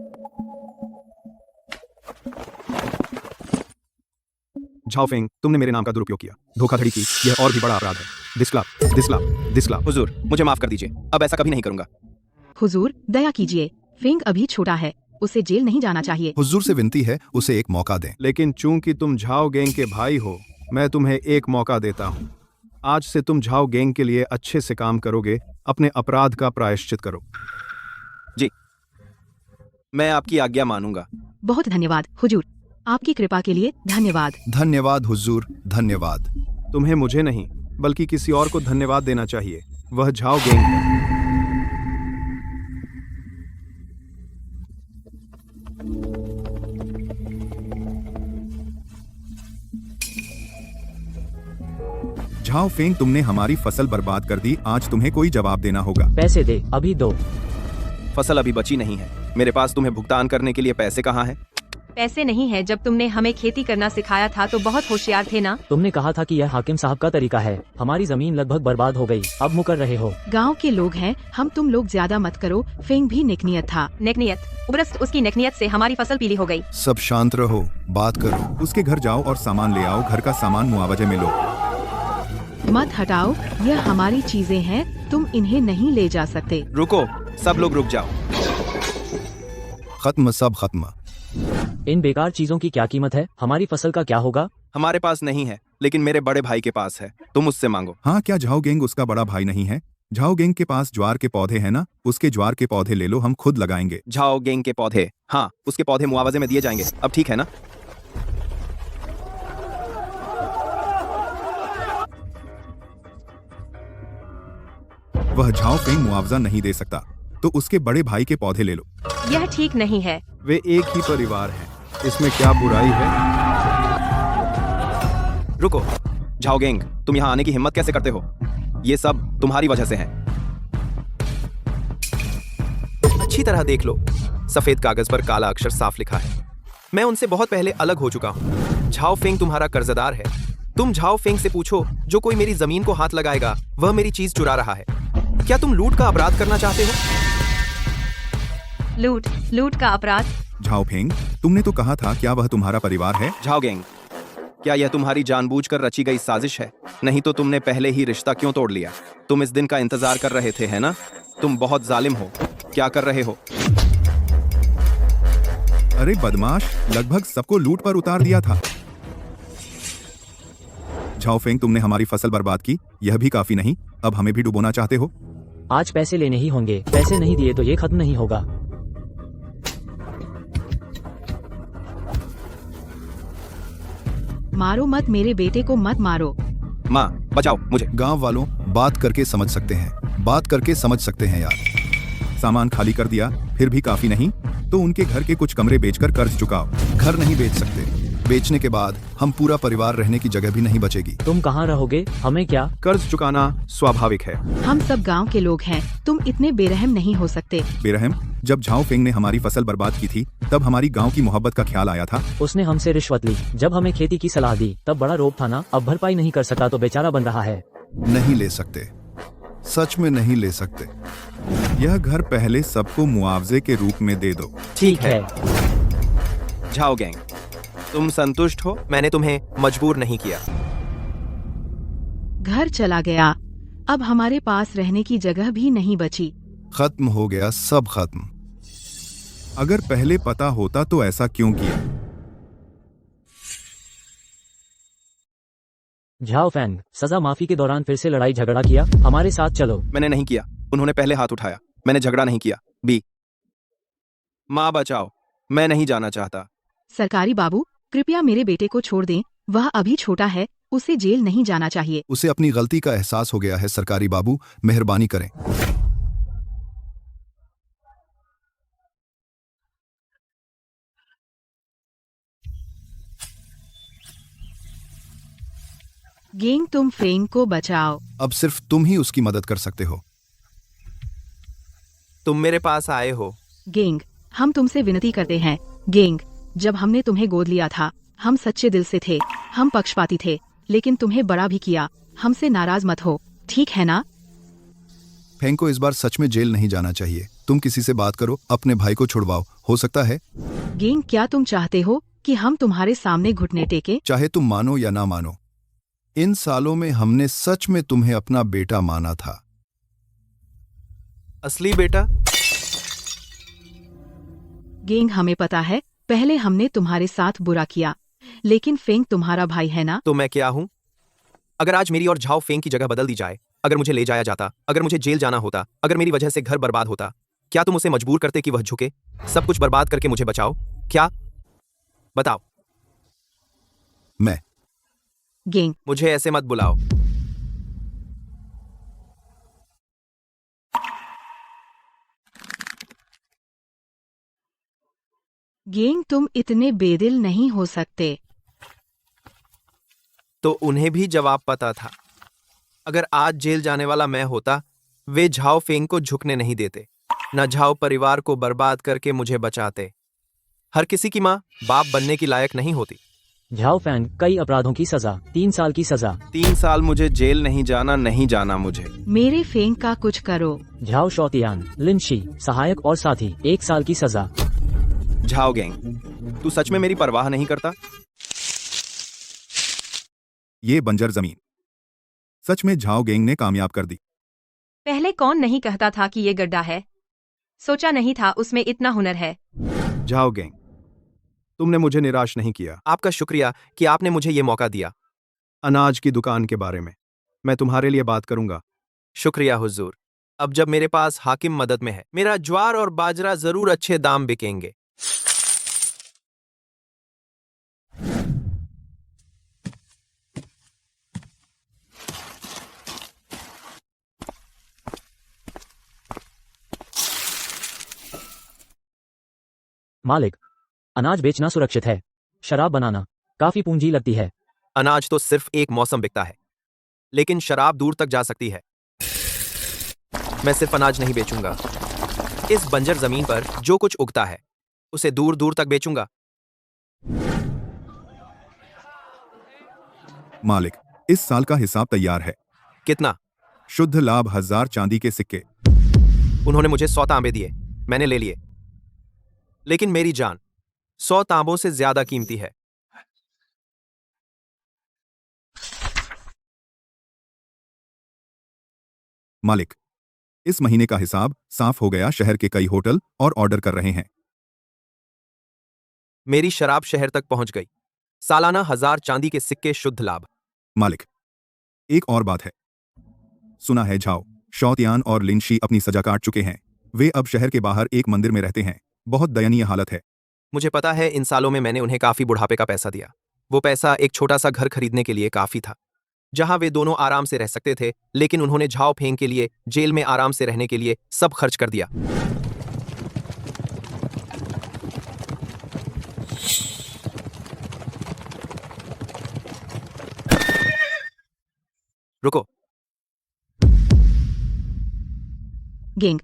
झाओफेंग, तुमने मेरे नाम का दुरुपयोग किया, धोखाधड़ी की, यह और भी बड़ा अपराध है। दिसला। हुजूर, मुझे माफ कर दीजिए, अब ऐसा कभी नहीं करूंगा। हुजूर दया कीजिए, फेंग अभी छोटा है, उसे जेल नहीं जाना चाहिए। हुजूर से विनती है उसे एक मौका दें। लेकिन चूंकि तुम झाओ गैंग के भाई हो, मैं तुम्हें एक मौका देता हूँ। आज से तुम झाओ गैंग के लिए अच्छे से काम करोगे, अपने अपराध का प्रायश्चित करो। जी, मैं आपकी आज्ञा मानूंगा। बहुत धन्यवाद हुजूर, आपकी कृपा के लिए धन्यवाद। धन्यवाद हुजूर, धन्यवाद। तुम्हें मुझे नहीं बल्कि किसी और को धन्यवाद देना चाहिए, वह झाओ गैंग है। झाओ फेंग, तुमने हमारी फसल बर्बाद कर दी, आज तुम्हें कोई जवाब देना होगा। पैसे दे, अभी दो। फसल अभी बची नहीं है, मेरे पास तुम्हें भुगतान करने के लिए पैसे कहाँ हैं? पैसे नहीं है, जब तुमने हमें खेती करना सिखाया था तो बहुत होशियार थे ना। तुमने कहा था कि यह हाकिम साहब का तरीका है। हमारी जमीन लगभग बर्बाद हो गई, अब मुकर रहे हो। गांव के लोग हैं हम, तुम लोग ज्यादा मत करो। फेंग भी नेकनियत था। नेकनियत, उबरस्त उसकी नेकनियत से हमारी फसल पीली हो गई। सब शांत रहो, बात करो। उसके घर जाओ और सामान ले आओ, घर का सामान मुआवजे में लो। मत हटाओ, यह हमारी चीजें हैं, तुम इन्हें नहीं ले जा सकते। रुको, सब लोग रुक जाओ। खत्म, सब खत्म। इन बेकार चीजों की क्या कीमत है? हमारी फसल का क्या होगा? हमारे पास नहीं है, लेकिन मेरे बड़े भाई के पास है, तुम उससे मांगो। हाँ, क्या झाओ गैंग उसका बड़ा भाई नहीं है? झाओ गैंग के पास ज्वार के पौधे हैं ना, उसके ज्वार के पौधे ले लो, हम खुद लगाएंगे। झाओ गैंग के पौधे? हाँ, उसके पौधे मुआवजे में दिए जाएंगे। अब ठीक है ना? वह झाओ फेंग मुआवजा नहीं दे सकता, तो उसके बड़े भाई के पौधे ले लो। यह ठीक नहीं है। वे एक ही परिवार हैं, इसमें क्या बुराई है? रुको, झाओ गैंग, तुम यहाँ आने की हिम्मत कैसे करते हो? ये सब तुम्हारी वजह से है। अच्छी तरह देख लो, सफेद कागज पर काला अक्षर साफ लिखा है। मैं उनसे बहुत पहले अलग हो चुका हूँ। झाओ फेंग तुम्हारा कर्जदार है। तुम झाओ फेंग से पूछो, जो कोई मेरी जमीन को हाथ लगाएगा वह मेरी चीज चुरा रहा है। क्या तुम लूट का अपराध करना चाहते हो? लूट का अपराध? झाओ फेंग, तुमने तो कहा था, क्या वह तुम्हारा परिवार है? झाओ गैंग, क्या यह तुम्हारी जानबूझकर रची गई साजिश है? नहीं तो तुमने पहले ही रिश्ता क्यों तोड़ लिया? तुम इस दिन का इंतजार कर रहे थे, है ना? तुम बहुत जालिम हो। क्या कर रहे हो? अरे बदमाश, लगभग सबको लूट पर उतार दिया था। झाओ फेंग, तुमने हमारी फसल बर्बाद की, यह भी काफी नहीं, अब हमें भी डुबोना चाहते हो? आज पैसे लेने ही होंगे, पैसे नहीं दिए तो ये खत्म नहीं होगा। मारो मत, मेरे बेटे को मत मारो। माँ, बचाओ मुझे। गांव वालों, बात करके समझ सकते हैं, बात करके समझ सकते हैं यार। सामान खाली कर दिया, फिर भी काफी नहीं, तो उनके घर के कुछ कमरे बेचकर कर्ज चुकाओ। घर नहीं बेच सकते, बेचने के बाद हम पूरा परिवार रहने की जगह भी नहीं बचेगी। तुम कहाँ रहोगे, हमें क्या? कर्ज चुकाना स्वाभाविक है। हम सब गांव के लोग हैं, तुम इतने बेरहम नहीं हो सकते। बेरहम? जब झाओ फेंग ने हमारी फसल बर्बाद की थी, तब हमारी गांव की मोहब्बत का ख्याल आया था। उसने हमसे रिश्वत ली, जब हमें खेती की सलाह दी तब बड़ा रोब था ना। अब भरपाई नहीं कर सका तो बेचारा बन रहा है। नहीं ले सकते, सच में नहीं ले सकते। यह घर पहले सबको मुआवजे के रूप में दे दो। ठीक है। झाओ गैंग, तुम संतुष्ट हो? मैंने तुम्हें मजबूर नहीं किया। घर चला गया, अब हमारे पास रहने की जगह भी नहीं बची। खत्म हो गया, सब खत्म। अगर पहले पता होता तो ऐसा क्यों किया? झाओ फेंग, सजा माफी के दौरान फिर से लड़ाई झगड़ा किया, हमारे साथ चलो। मैंने नहीं किया, उन्होंने पहले हाथ उठाया। मैंने झगड़ा नहीं किया। बी, माँ बचाओ, मैं नहीं जाना चाहता। सरकारी बाबू, कृपया मेरे बेटे को छोड़ दें, वह अभी छोटा है, उसे जेल नहीं जाना चाहिए। उसे अपनी गलती का एहसास हो गया है, सरकारी बाबू, मेहरबानी करें। गेंग, तुम फेंग को बचाओ। अब सिर्फ तुम ही उसकी मदद कर सकते हो। तुम मेरे पास आए हो। गेंग, हम तुमसे विनती करते हैं। गेंग, जब हमने तुम्हें गोद लिया था, हम सच्चे दिल से थे, हम पक्षपाती थे, लेकिन तुम्हें बड़ा भी किया। हमसे नाराज मत हो, ठीक है ना? फेंग को इस बार सच में जेल नहीं जाना चाहिए। तुम किसी से बात करो, अपने भाई को छुड़वाओ, हो सकता है। गेंग, क्या तुम चाहते हो कि हम तुम्हारे सामने घुटने टेके? चाहे तुम मानो या ना मानो, इन सालों में हमने सच में तुम्हें अपना बेटा माना था। असली बेटा? गेंग, हमें पता है, पहले हमने तुम्हारे साथ बुरा किया, लेकिन फेंग तुम्हारा भाई है ना? तो मैं क्या हूं? अगर आज मेरी और झाओ फेंग की जगह बदल दी जाए, अगर मुझे ले जाया जाता, अगर मुझे जेल जाना होता, अगर मेरी वजह से घर बर्बाद होता, क्या तुम उसे मजबूर करते कि वह झुके, सब कुछ बर्बाद करके मुझे बचाओ? क्या? बताओ। मैं गेंग, मुझे ऐसे मत बुलाओ। गेंग, तुम इतने बेदिल नहीं हो सकते। तो उन्हें भी जवाब पता था। अगर आज जेल जाने वाला मैं होता, वे झाओ फेंग को झुकने नहीं देते, न झाओ परिवार को बर्बाद करके मुझे बचाते। हर किसी की माँ बाप बनने की लायक नहीं होती। झाओ फैंग, कई अपराधों की सजा, 3 साल की सजा। 3 साल मुझे जेल नहीं जाना, नहीं जाना मुझे। मेरे फेंग का कुछ करो। झाओ शौतियान, लिनशी, सहायक और साथी, 1 साल की सजा। झाओ गैंग, तू सच में मेरी परवाह नहीं करता? ये बंजर जमीन सच में झाओ गेंग ने कामयाब कर दी। पहले कौन नहीं कहता था कि ये गड्ढा है? सोचा नहीं था उसमें इतना हुनर है। जाओ गैंग, तुमने मुझे निराश नहीं किया। आपका शुक्रिया कि आपने मुझे ये मौका दिया। अनाज की दुकान के बारे में मैं तुम्हारे लिए बात करूंगा। शुक्रिया हुजूर। अब जब मेरे पास हाकिम मदद में है, मेरा ज्वार और बाजरा जरूर अच्छे दाम बिकेंगे। मालिक, अनाज बेचना सुरक्षित है, शराब बनाना काफी पूंजी लगती है। अनाज तो सिर्फ एक मौसम बिकता है, लेकिन शराब दूर तक जा सकती है। मैं सिर्फ अनाज नहीं बेचूंगा, इस बंजर जमीन पर जो कुछ उगता है उसे दूर दूर तक बेचूंगा। मालिक, इस साल का हिसाब तैयार है। कितना? शुद्ध लाभ 1000 चांदी के सिक्के। उन्होंने मुझे 100 तांबे दिए, मैंने ले लिए, लेकिन मेरी जान 100 तांबों से ज्यादा कीमती है। मालिक, इस महीने का हिसाब साफ हो गया। शहर के कई होटल और ऑर्डर कर रहे हैं। मेरी शराब शहर तक पहुंच गई। सालाना 1000 चांदी के सिक्के शुद्ध लाभ। मालिक, एक और बात है। सुना है झाओ, शौतियान और लिनशी अपनी सजा काट चुके हैं। वे अब शहर के बाहर एक मंदिर में रहते हैं। बहुत दयनीय हालत है। मुझे पता है, इन सालों में मैंने उन्हें काफी बुढ़ापे का पैसा दिया। वो पैसा एक छोटा सा घर खरीदने के लिए काफी था, जहां वे दोनों आराम से रह सकते थे, लेकिन उन्होंने झाओ फेंग के लिए, जेल में आराम से रहने के लिए सब खर्च कर दिया। रुको। गेंग,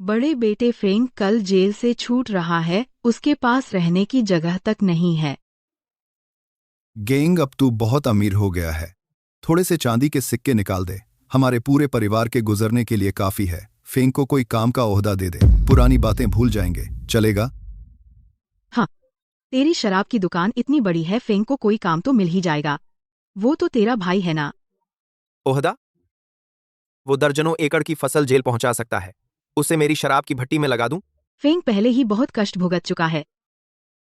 बड़े बेटे फेंग कल जेल से छूट रहा है, उसके पास रहने की जगह तक नहीं है। गेंग, अब तू बहुत अमीर हो गया है। थोड़े से चांदी के सिक्के निकाल दे, हमारे पूरे परिवार के गुजरने के लिए काफी है। फेंग को कोई काम का ओहदा दे दे, पुरानी बातें भूल जाएंगे, चलेगा? हाँ, तेरी शराब की दुकान इतनी बड़ी है, फेंग को कोई काम तो मिल ही जाएगा। वो तो तेरा भाई है ना? ओहदा? वो दर्जनों एकड़ की फसल जेल पहुंचा सकता है, उसे मेरी शराब की भट्टी में लगा दूं? फेंग पहले ही बहुत कष्ट भुगत चुका है,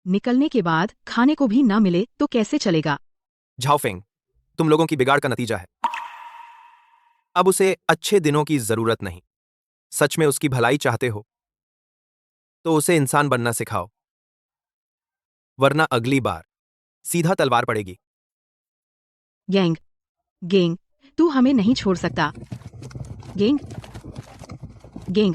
निकलने के बाद खाने को भी ना मिले तो कैसे चलेगा? झाओ फेंग, तुम लोगों की बिगाड़ का नतीजा है। अब उसे अच्छे दिनों की जरूरत नहीं। सच में उसकी भलाई चाहते हो तो उसे इंसान बनना सिखाओ, वरना अगली बार सीधा तलवार पड़ेगी। गेंग, गेंग, तू हमें नहीं छोड़ सकता। गेंग, गेंग,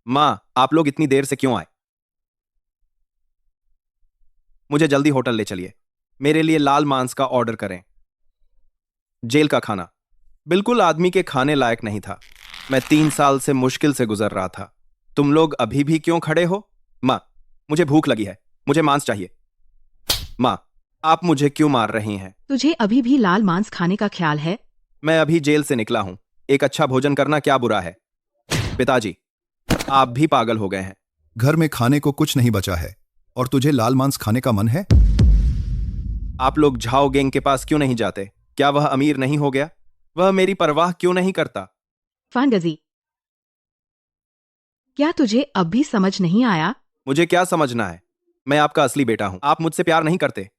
माँ, आप लोग इतनी देर से क्यों आए? मुझे जल्दी होटल ले चलिए। मेरे लिए लाल मांस का ऑर्डर करें। जेल का खाना बिल्कुल आदमी के खाने लायक नहीं था। मैं 3 साल से मुश्किल से गुजर रहा था। तुम लोग अभी भी क्यों खड़े हो? माँ, मुझे भूख लगी है, मुझे मांस चाहिए। माँ, आप मुझे क्यों मार रही हैं? तुझे अभी भी लाल मांस खाने का ख्याल है? मैं अभी जेल से निकला हूं। एक अच्छा भोजन करना क्या बुरा है? पिताजी, आप भी पागल हो गए हैं। घर में खाने को कुछ नहीं बचा है और तुझे लाल मांस खाने का मन है? आप लोग झाओ गेंग के पास क्यों नहीं जाते? क्या वह अमीर नहीं हो गया? वह मेरी परवाह क्यों नहीं करता? फांगजी, क्या तुझे अब भी समझ नहीं आया? मुझे क्या समझना है? मैं आपका असली बेटा हूं। आप मुझसे प्यार नहीं करते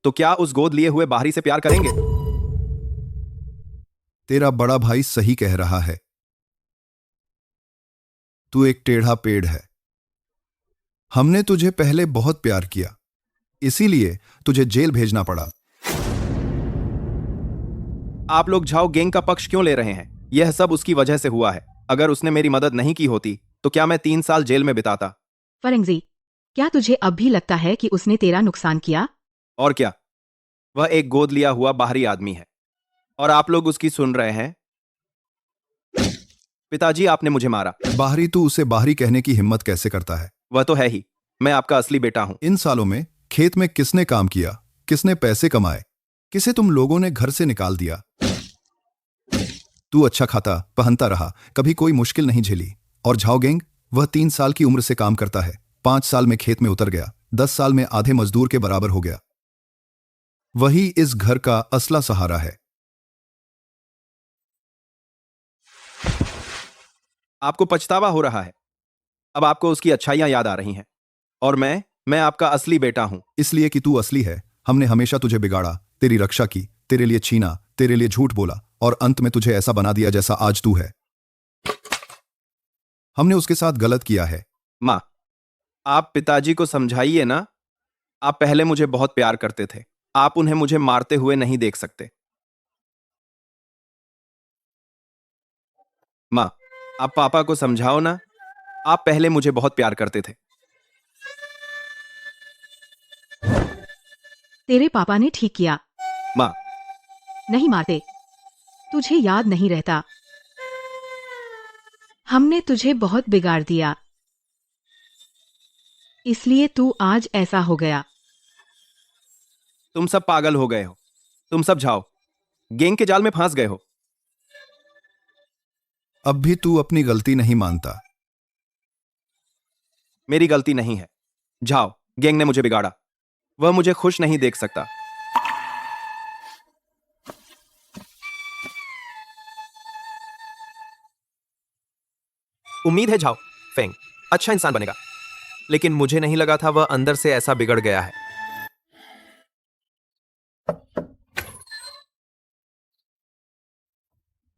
तो क्या उस गोद लिए हुए बाहरी से प्यार करेंगे? तेरा बड़ा भाई सही कह रहा है। तू एक टेढ़ा पेड़ है। हमने तुझे पहले बहुत प्यार किया, इसीलिए तुझे जेल भेजना पड़ा। आप लोग झाओ गेंग का पक्ष क्यों ले रहे हैं? यह सब उसकी वजह से हुआ है। अगर उसने मेरी मदद नहीं की होती तो क्या मैं 3 साल जेल में बिताता? फरेंगजी, क्या तुझे अब भी लगता है कि उसने तेरा नुकसान किया? और क्या, वह एक गोद लिया हुआ बाहरी आदमी है और आप लोग उसकी सुन रहे हैं। पिताजी, आपने मुझे मारा। बाहरी? तू उसे बाहरी कहने की हिम्मत कैसे करता है? वह तो है ही। मैं आपका असली बेटा हूं। इन सालों में खेत में किसने काम किया, किसने पैसे कमाए, किसे तुम लोगों ने घर से निकाल दिया? तू अच्छा खाता पहनता रहा, कभी कोई मुश्किल नहीं झेली। और झाओगेंग, वह 3 साल की उम्र से काम करता है, 5 साल में खेत में उतर गया, 10 साल में आधे मजदूर के बराबर हो गया। वही इस घर का असला सहारा है। आपको पछतावा हो रहा है। अब आपको उसकी अच्छाइयां याद आ रही हैं। और मैं आपका असली बेटा हूं। इसलिए कि तू असली है। हमने हमेशा तुझे बिगाड़ा, तेरी रक्षा की, तेरे लिए छीना, तेरे लिए झूठ बोला और अंत में तुझे ऐसा बना दिया जैसा आज तू है। हमने उसके साथ गलत किया है। माँ, आप पिताजी को समझाइए ना। आप पहले मुझे बहुत प्यार करते थे। आप उन्हें मुझे मारते हुए नहीं देख सकते। माँ, आप पापा को समझाओ ना। आप पहले मुझे बहुत प्यार करते थे। तेरे पापा ने ठीक किया। माँ, नहीं मारते। तुझे याद नहीं रहता। हमने तुझे बहुत बिगाड़ दिया, इसलिए तू आज ऐसा हो गया। तुम सब पागल हो गए हो। तुम सब झाओ गेंग के जाल में फंस गए हो। अब भी तू अपनी गलती नहीं मानता। मेरी गलती नहीं है। झाओ गेंग ने मुझे बिगाड़ा। वह मुझे खुश नहीं देख सकता। उम्मीद है झाओ फेंग अच्छा इंसान बनेगा, लेकिन मुझे नहीं लगा था वह अंदर से ऐसा बिगड़ गया है।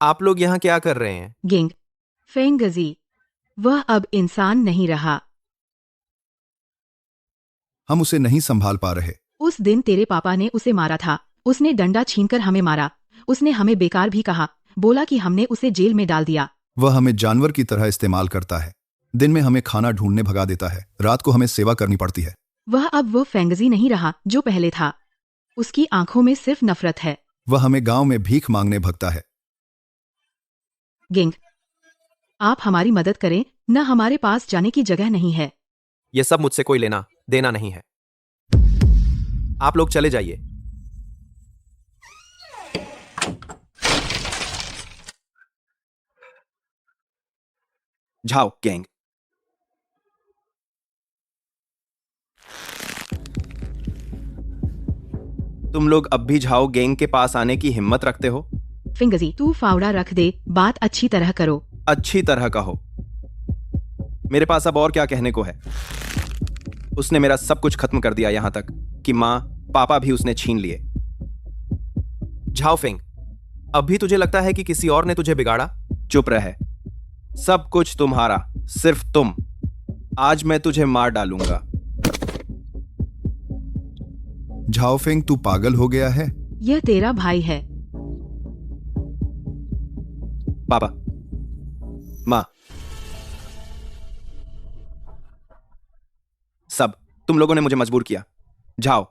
आप लोग यहां क्या कर रहे हैं? गेंग, फेंगजी, वह अब इंसान नहीं रहा। हम उसे नहीं संभाल पा रहे। उस दिन तेरे पापा ने उसे मारा था। उसने डंडा छीनकर हमें मारा। उसने हमें बेकार भी कहा, बोला कि हमने उसे जेल में डाल दिया। वह हमें जानवर की तरह इस्तेमाल करता है। दिन में हमें खाना ढूंढने भगा देता है, रात को हमें सेवा करनी पड़ती है। वह अब वो फेंगजी नहीं रहा जो पहले था। उसकी आंखों में सिर्फ नफरत है। वह हमें गांव में भीख मांगने भगता है। गेंग, आप हमारी मदद करें, न हमारे पास जाने की जगह नहीं है। यह सब मुझसे कोई लेना देना नहीं है। आप लोग चले जाइए। झाओ गैंग, तुम लोग अब भी झाओ गैंग के पास आने की हिम्मत रखते हो? फिंगजी, तू फावड़ा रख दे, बात अच्छी तरह करो। अच्छी तरह कहो। मेरे पास अब और क्या कहने को है। उसने मेरा सब कुछ खत्म कर दिया, यहां तक कि मां पापा भी उसने छीन लिए। झाओ फेंग, अब भी तुझे लगता है कि किसी और ने तुझे बिगाड़ा? चुप रहे। सब कुछ तुम्हारा, सिर्फ तुम। आज मैं तुझे मार डालूंगा। झाओफेंग, तू पागल हो गया है? यह तेरा भाई है। पापा, मां, सब तुम लोगों ने मुझे मजबूर किया। झाओ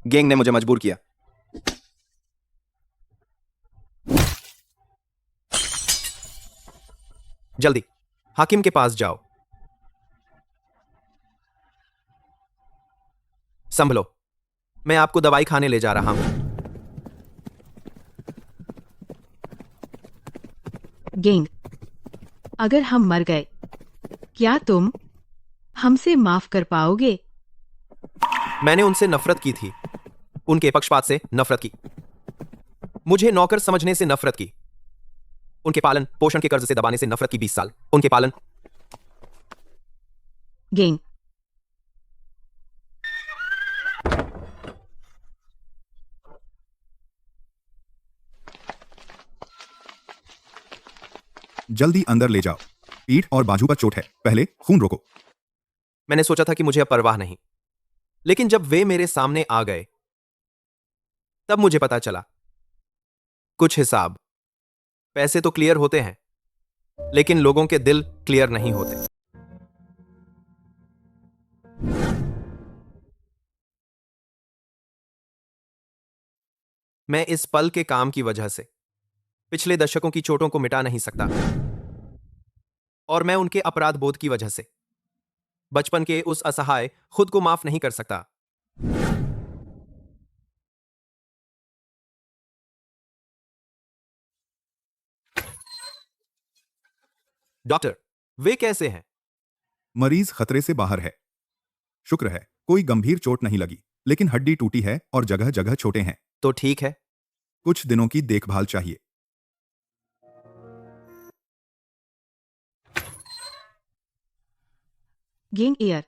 गैंग ने मुझे मजबूर किया। जल्दी हाकिम के पास जाओ। संभलो, मैं आपको दवाई खाने ले जा रहा हूं। गेंग, अगर हम मर गए, क्या तुम हमसे माफ कर पाओगे? मैंने उनसे नफरत की थी, उनके पक्षपात से नफरत की, मुझे नौकर समझने से नफरत की, उनके पालन पोषण के कर्ज से दबाने से नफरत की। 20 साल उनके पालन। गेंग, जल्दी अंदर ले जाओ। पीठ और बाजू पर चोट है, पहले खून रोको। मैंने सोचा था कि मुझे अब परवाह नहीं, लेकिन जब वे मेरे सामने आ गए तब मुझे पता चला कुछ हिसाब। पैसे तो क्लियर होते हैं, लेकिन लोगों के दिल क्लियर नहीं होते। मैं इस पल के काम की वजह से पिछले दशकों की चोटों को मिटा नहीं सकता, और मैं उनके अपराध बोध की वजह से बचपन के उस असहाय खुद को माफ नहीं कर सकता। डॉक्टर, वे कैसे हैं? मरीज खतरे से बाहर है। शुक्र है कोई गंभीर चोट नहीं लगी, लेकिन हड्डी टूटी है और जगह जगह छोटे हैं। तो ठीक है। कुछ दिनों की देखभाल चाहिए। गेंग एयर,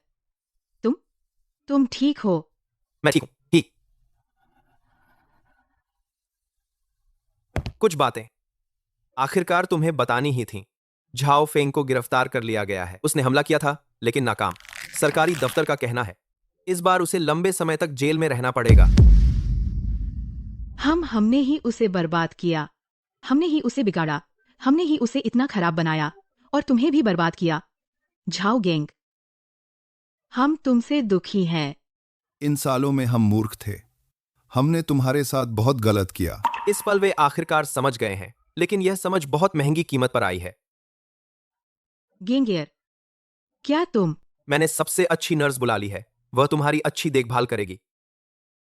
तुम ठीक हो? मैं ठीक हूं, ठीक। कुछ बातें आखिरकार तुम्हें बतानी ही थी। झाओ फेंग को गिरफ्तार कर लिया गया है। उसने हमला किया था, लेकिन नाकाम। सरकारी दफ्तर का कहना है इस बार उसे लंबे समय तक जेल में रहना पड़ेगा। हमने ही उसे बर्बाद किया, हमने ही उसे बिगाड़ा, हमने ही उसे इतना खराब बनाया, और तुम्हें भी बर्बाद किया। झाओ गेंग, हम तुमसे दुखी हैं। इन सालों में हम मूर्ख थे। हमने तुम्हारे साथ बहुत गलत किया। इस पल वे आखिरकार समझ गए हैं, लेकिन यह समझ बहुत महंगी कीमत पर आई है। गेंग एयर, क्या तुम? मैंने सबसे अच्छी नर्स बुला ली है, वह तुम्हारी अच्छी देखभाल करेगी।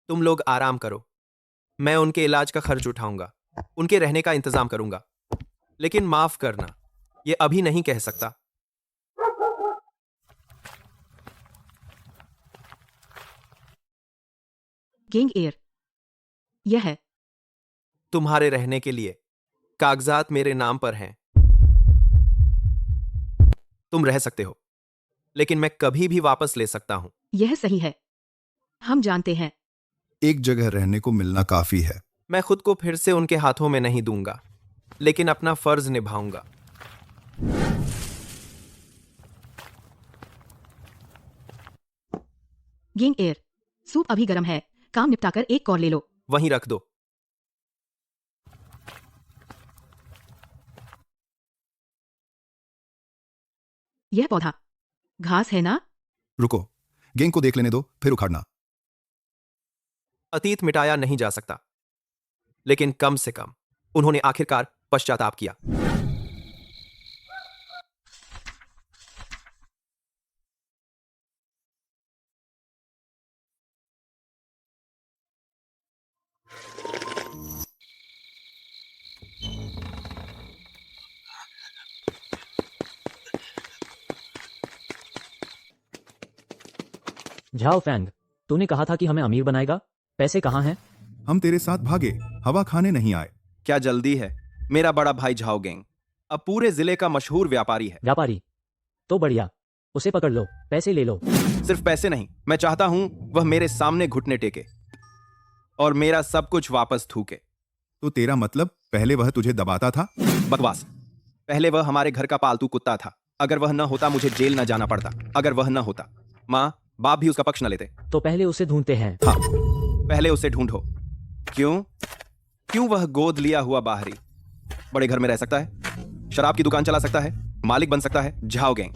तुम लोग आराम करो, मैं उनके इलाज का खर्च उठाऊंगा, उनके रहने का इंतजाम करूंगा। लेकिन माफ करना, यह अभी नहीं कह सकता। गेंग एयर, यह है तुम्हारे रहने के लिए कागजात मेरे नाम पर हैं। तुम रह सकते हो, लेकिन मैं कभी भी वापस ले सकता हूं। यह सही है, हम जानते हैं। एक जगह रहने को मिलना काफी है। मैं खुद को फिर से उनके हाथों में नहीं दूंगा, लेकिन अपना फर्ज निभाऊंगा। गेंग एयर, सूप अभी गर्म है, काम निपटाकर एक कॉर ले लो। वहीं रख दो। यह पौधा घास है ना? रुको, गेंग को देख लेने दो, फिर उखाड़ना। अतीत मिटाया नहीं जा सकता, लेकिन कम से कम उन्होंने आखिरकार पश्चाताप किया। झाओ फेंग, तूने कहा था कि हमें अमीर बनाएगा। पैसे कहाँ हैं? हम तेरे साथ भागे, हवा खाने नहीं आए। क्या जल्दी है? मेरा बड़ा भाई झाओ गेंग अब पूरे जिले का मशहूर व्यापारी है। व्यापारी? तो बढ़िया, उसे पकड़ लो, पैसे ले लो। सिर्फ पैसे नहीं, मैं चाहता हूं वह मेरे सामने घुटने टेके और मेरा सब कुछ वापस थूके। तो तेरा मतलब पहले वह तुझे दबाता था? बकवास। पहले वह हमारे घर का पालतू कुत्ता था। अगर वह न होता मुझे जेल न जाना पड़ता। अगर वह न होता, माँ बाप भी उसका पक्ष न लेते। तो पहले उसे ढूंढते हैं। हाँ, पहले उसे ढूंढो। क्यों वह गोद लिया हुआ बाहरी बड़े घर में रह सकता है, शराब की दुकान चला सकता है, मालिक बन सकता है। झाओ गेंग,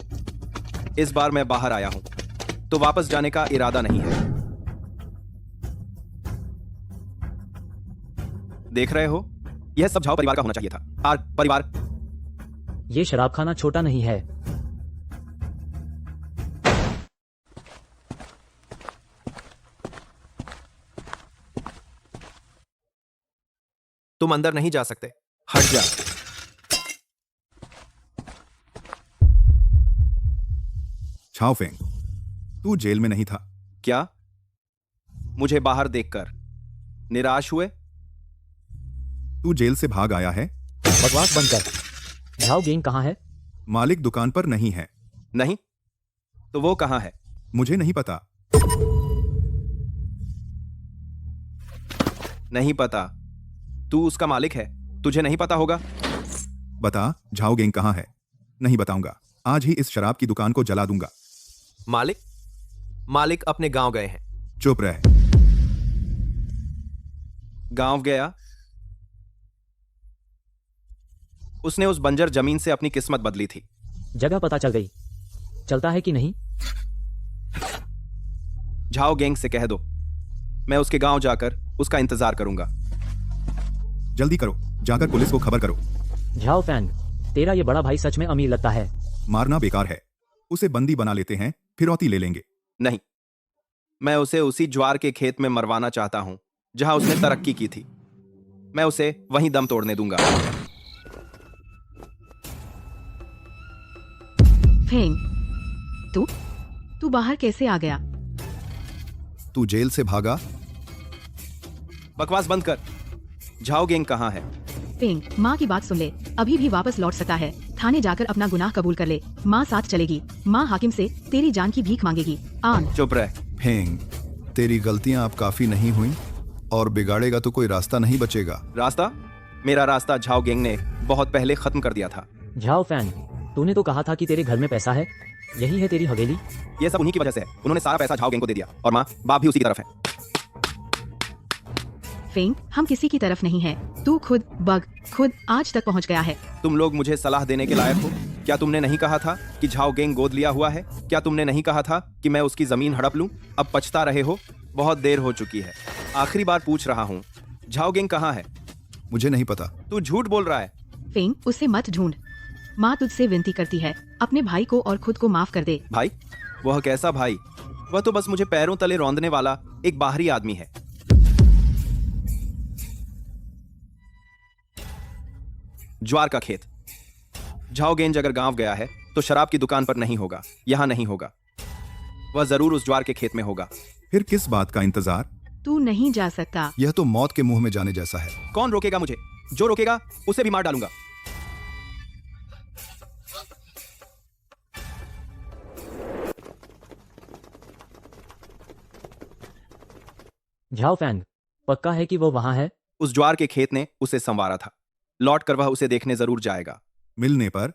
इस बार मैं बाहर आया हूं तो वापस जाने का इरादा नहीं है। देख रहे हो, यह सब झाओ परिवार का होना चाहिए था। और परिवार, ये शराब खाना छोटा नहीं है। तुम अंदर नहीं जा सकते। हट जा। छाओ फेंग, तू जेल में नहीं था। क्या मुझे बाहर देखकर निराश हुए? तू जेल से भाग आया है। बकवास बंद कर। झाओ गेंग कहाँ है? मालिक दुकान पर नहीं है। नहीं तो वो कहाँ है? मुझे नहीं पता। नहीं पता? तू उसका मालिक है, तुझे नहीं पता होगा। बता, झाओ गेंग कहाँ है? नहीं बताऊंगा। आज ही इस शराब की दुकान को जला दूंगा। मालिक अपने गांव गए हैं। चुप रह। गांव गया? उसने उस बंजर जमीन से अपनी किस्मत बदली थी। जगह पता चल गई। चलता है कि नहीं? झाओ गेंग से कह दो, मैं उसके गांव जाकर उसका इंतजार करूंगा। जल्दी करो, जाकर पुलिस को खबर करो। झाओ फैंग, तेरा ये बड़ा भाई सच में अमीर लगता है। मारना बेकार है। उसे बंदी बना लेते हैं, फिरौती ले लेंगे। नहीं, मैं उसे उसी ज्वार के खेत में मरवाना चाहता हूं जहां उसने तरक्की की थी। मैं उसे वहीं दम तोड़ने दूंगा। फेंग, तू बाहर कैसे आ गया? तू जेल से भागा? बकवास बंद कर। झाओ गेंग कहाँ है? फेंग, माँ की बात सुन ले। अभी भी वापस लौट सकता है। थाने जाकर अपना गुनाह कबूल कर ले। माँ साथ चलेगी। माँ हाकिम से तेरी जान की भीख मांगेगी। आन। चुप रह। फेंग, तेरी गलतियां अब काफी नहीं हुई और बिगाड़ेगा तो कोई रास्ता नहीं बचेगा। रास्ता? मेरा रास्ता झाओ गेंग ने बहुत पहले खत्म कर दिया था। झाओ फैंग, तूने तो कहा था कि तेरे घर में पैसा है। यही है तेरी हवेली? ये सब उन्हीं की वजह से है। उन्होंने सारा पैसा झाओ गेंग को दे दिया और माँ बाप भी उसी की तरफ है। फेंग, हम किसी की तरफ नहीं है। तू खुद आज तक पहुँच गया है। तुम लोग मुझे सलाह देने के लायक हो? क्या तुमने नहीं कहा था कि झाओ गेंग गोद लिया हुआ है? क्या तुमने नहीं कहा था कि मैं उसकी जमीन हड़प लूं? अब पछता रहे हो? बहुत देर हो चुकी है। आखिरी बार पूछ रहा हूँ, झाओ गेंग कहाँ है? मुझे नहीं पता। तू झूठ बोल रहा है। फेंग, उसे मत ढूंढ। माँ तुझसे विनती करती है, अपने भाई को और खुद को माफ कर दे। भाई? वह कैसा भाई? वह तो बस मुझे पैरों तले रौंदने वाला एक बाहरी आदमी है। ज्वार का खेत। झाओ गेंग अगर गांव गया है तो शराब की दुकान पर नहीं होगा, यहां नहीं होगा। वह जरूर उस ज्वार के खेत में होगा। फिर किस बात का इंतजार? तू नहीं जा सकता। यह तो मौत के मुंह में जाने जैसा है। कौन रोकेगा मुझे? जो रोकेगा उसे भी मार डालूंगा। झाओ फैंग, पक्का है कि वो वहाँ है? उस ज्वार के खेत ने उसे संवारा था। लौट कर वह उसे देखने जरूर जाएगा। मिलने पर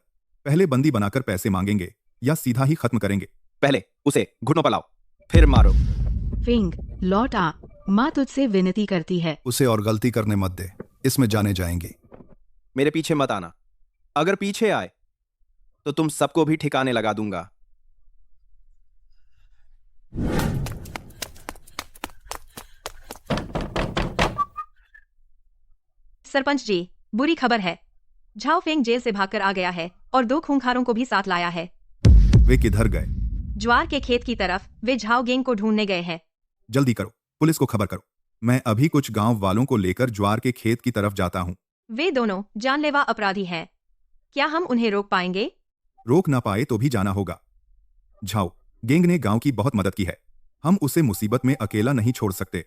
पहले बंदी बनाकर पैसे मांगेंगे या सीधा ही खत्म करेंगे? पहले उसे घुटनों पर लाओ, फिर मारो। फेंग, लौट आ। माँ तुझसे विनती करती है। उसे और गलती करने मत दे, इसमें जाने जाएंगी। मेरे पीछे मत आना। अगर पीछे आए तो तुम सबको भी ठिकाने लगा दूंगा। सरपंच जी, बुरी खबर है। झाओ फेंग जेल से भागकर आ गया है और 2 खूंखारों को भी साथ लाया है। वे किधर गए? ज्वार के खेत की तरफ। वे झाओ गेंग को ढूंढने गए हैं। जल्दी करो, पुलिस को खबर करो। मैं अभी कुछ गांव वालों को लेकर ज्वार के खेत की तरफ जाता हूँ। वे दोनों जानलेवा अपराधी हैं। क्या हम उन्हें रोक पाएंगे? रोक ना पाए तो भी जाना होगा। झाओ गेंग ने गांव की बहुत मदद की है। हम उसे मुसीबत में अकेला नहीं छोड़ सकते।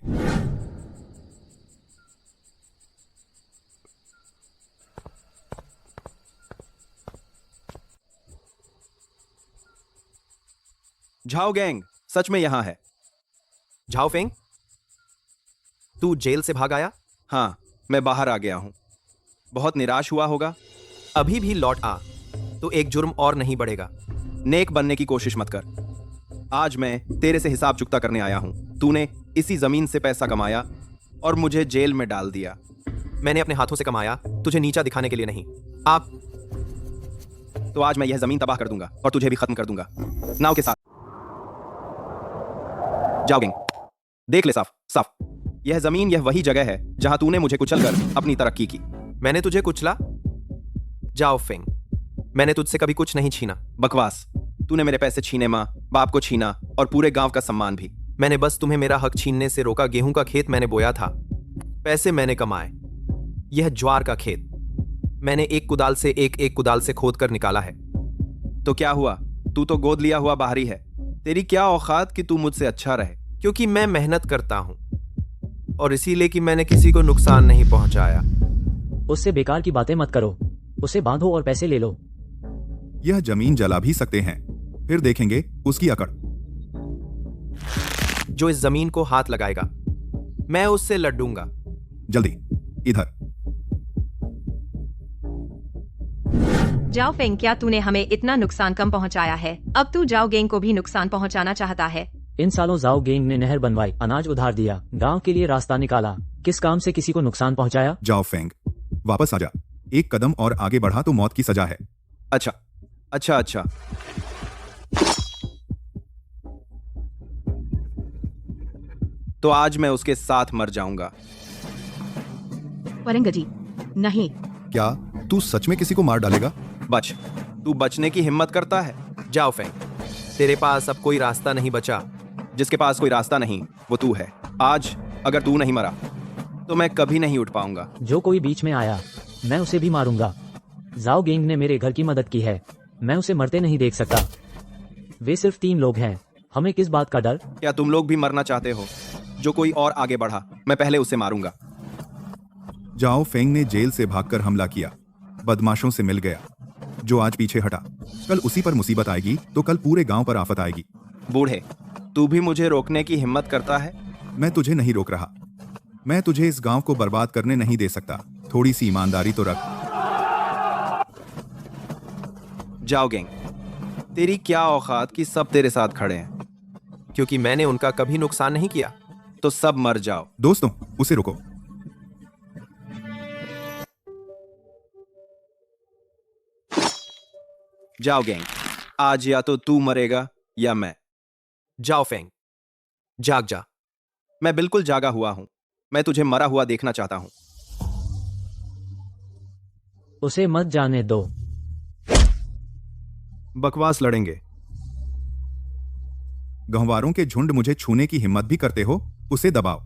झाओ गेंग सच में यहां है। झाओ फेंग, तू जेल से भाग आया? हाँ, मैं बाहर आ गया हूं। बहुत निराश हुआ होगा। अभी भी लौट आ, तो एक जुर्म और नहीं बढ़ेगा। नेक बनने की कोशिश मत कर। आज मैं तेरे से हिसाब चुकता करने आया हूं। तूने इसी जमीन से पैसा कमाया और मुझे जेल में डाल दिया। मैंने अपने हाथों से कमाया, तुझे नीचा दिखाने के लिए नहीं। आप तो आज मैं यह जमीन तबाह कर दूंगा और तुझे भी खत्म कर दूंगा, नाव के साथ। जाओ गेंग, देख ले साफ साफ। यह जमीन, यह वही जगह है जहां तूने मुझे कुचलकर अपनी तरक्की की। मैंने तुझे कुचला? जाओ फेंग, मैंने तुझसे कभी कुछ नहीं छीना। बकवास। तूने मेरे पैसे छीने, माँ बाप को छीना और पूरे गांव का सम्मान भी। मैंने बस तुम्हें मेरा हक छीनने से रोका। गेहूं का खेत मैंने बोया था, पैसे मैंने कमाए। यह ज्वार का खेत मैंने एक कुदाल से एक कुदाल से खोद कर निकाला है। तो क्या हुआ? तू तो गोद लिया हुआ बाहरी है। तेरी क्या औकात कि तू मुझसे अच्छा रहे? क्योंकि मैं मेहनत करता हूं और इसीलिए कि मैंने किसी को नुकसान नहीं पहुंचाया। उससे बेकार की बातें मत करो, उसे बांधो और पैसे ले लो। यह जमीन जला भी सकते हैं, फिर देखेंगे उसकी अकड़। जो इस जमीन को हाथ लगाएगा मैं उससे लड़ूंगा। जल्दी इधर। जाओ फेंग, क्या तूने हमें इतना नुकसान कम पहुंचाया है? अब तू जाओ गेंग को भी नुकसान पहुंचाना चाहता है। इन सालों जाओ गेंग ने नहर बनवाई, अनाज उधार दिया, गांव के लिए रास्ता निकाला। किस काम से किसी को नुकसान पहुंचाया? जाओ फेंग, वापस आ जा। एक कदम और आगे बढ़ा तो मौत की सजा है। अच्छा अच्छा अच्छा। तो आज मैं उसके साथ मर जाऊंगा। वरंगजी, नहीं। क्या तू सच में किसी को मार डालेगा? बच। तू बचने की हिम्मत करता है? जाओ फेंग, तेरे पास अब कोई रास्ता नहीं बचा। जिसके पास कोई रास्ता नहीं वो तू है। आज अगर तू नहीं मरा तो मैं कभी नहीं उठ पाऊंगा। जो कोई बीच में आया मैं उसे भी मारूंगा। जाओ गेंग ने मेरे घर की मदद की है, मैं उसे मरते नहीं देख सकता। वे सिर्फ 3 लोग हैं, हमें किस बात का डर? क्या तुम लोग भी मरना चाहते हो? जो कोई और आगे बढ़ा मैं पहले उसे मारूंगा। जाओ फेंग ने जेल से भागकर हमला किया, बदमाशों से मिल गया। जो आज पीछे हटा, कल उसी पर मुसीबत आएगी तो कल पूरे गांव पर आफत आएगी। बूढ़े, तू भी मुझे रोकने की हिम्मत करता है? मैं तुझे नहीं रोक रहा। मैं तुझे इस गांव को बर्बाद करने नहीं दे सकता। थोड़ी सी ईमानदारी तो रख। जाओ गेंग, तेरी क्या औकात कि सब तेरे साथ खड़े हैं? क्योंकि मैंने उनका कभी नुकसान नहीं किया। तो सब मर जाओ। दोस्तों, उसे रोको। जाओ गेंग, आज या तो तू मरेगा या मैं। जाओ फेंग, जाग जा। मैं बिल्कुल जागा हुआ हूं। मैं तुझे मरा हुआ देखना चाहता हूं। उसे मत जाने दो। बकवास लड़ेंगे। गंवारों के झुंड मुझे छूने की हिम्मत भी करते हो? उसे दबाओ।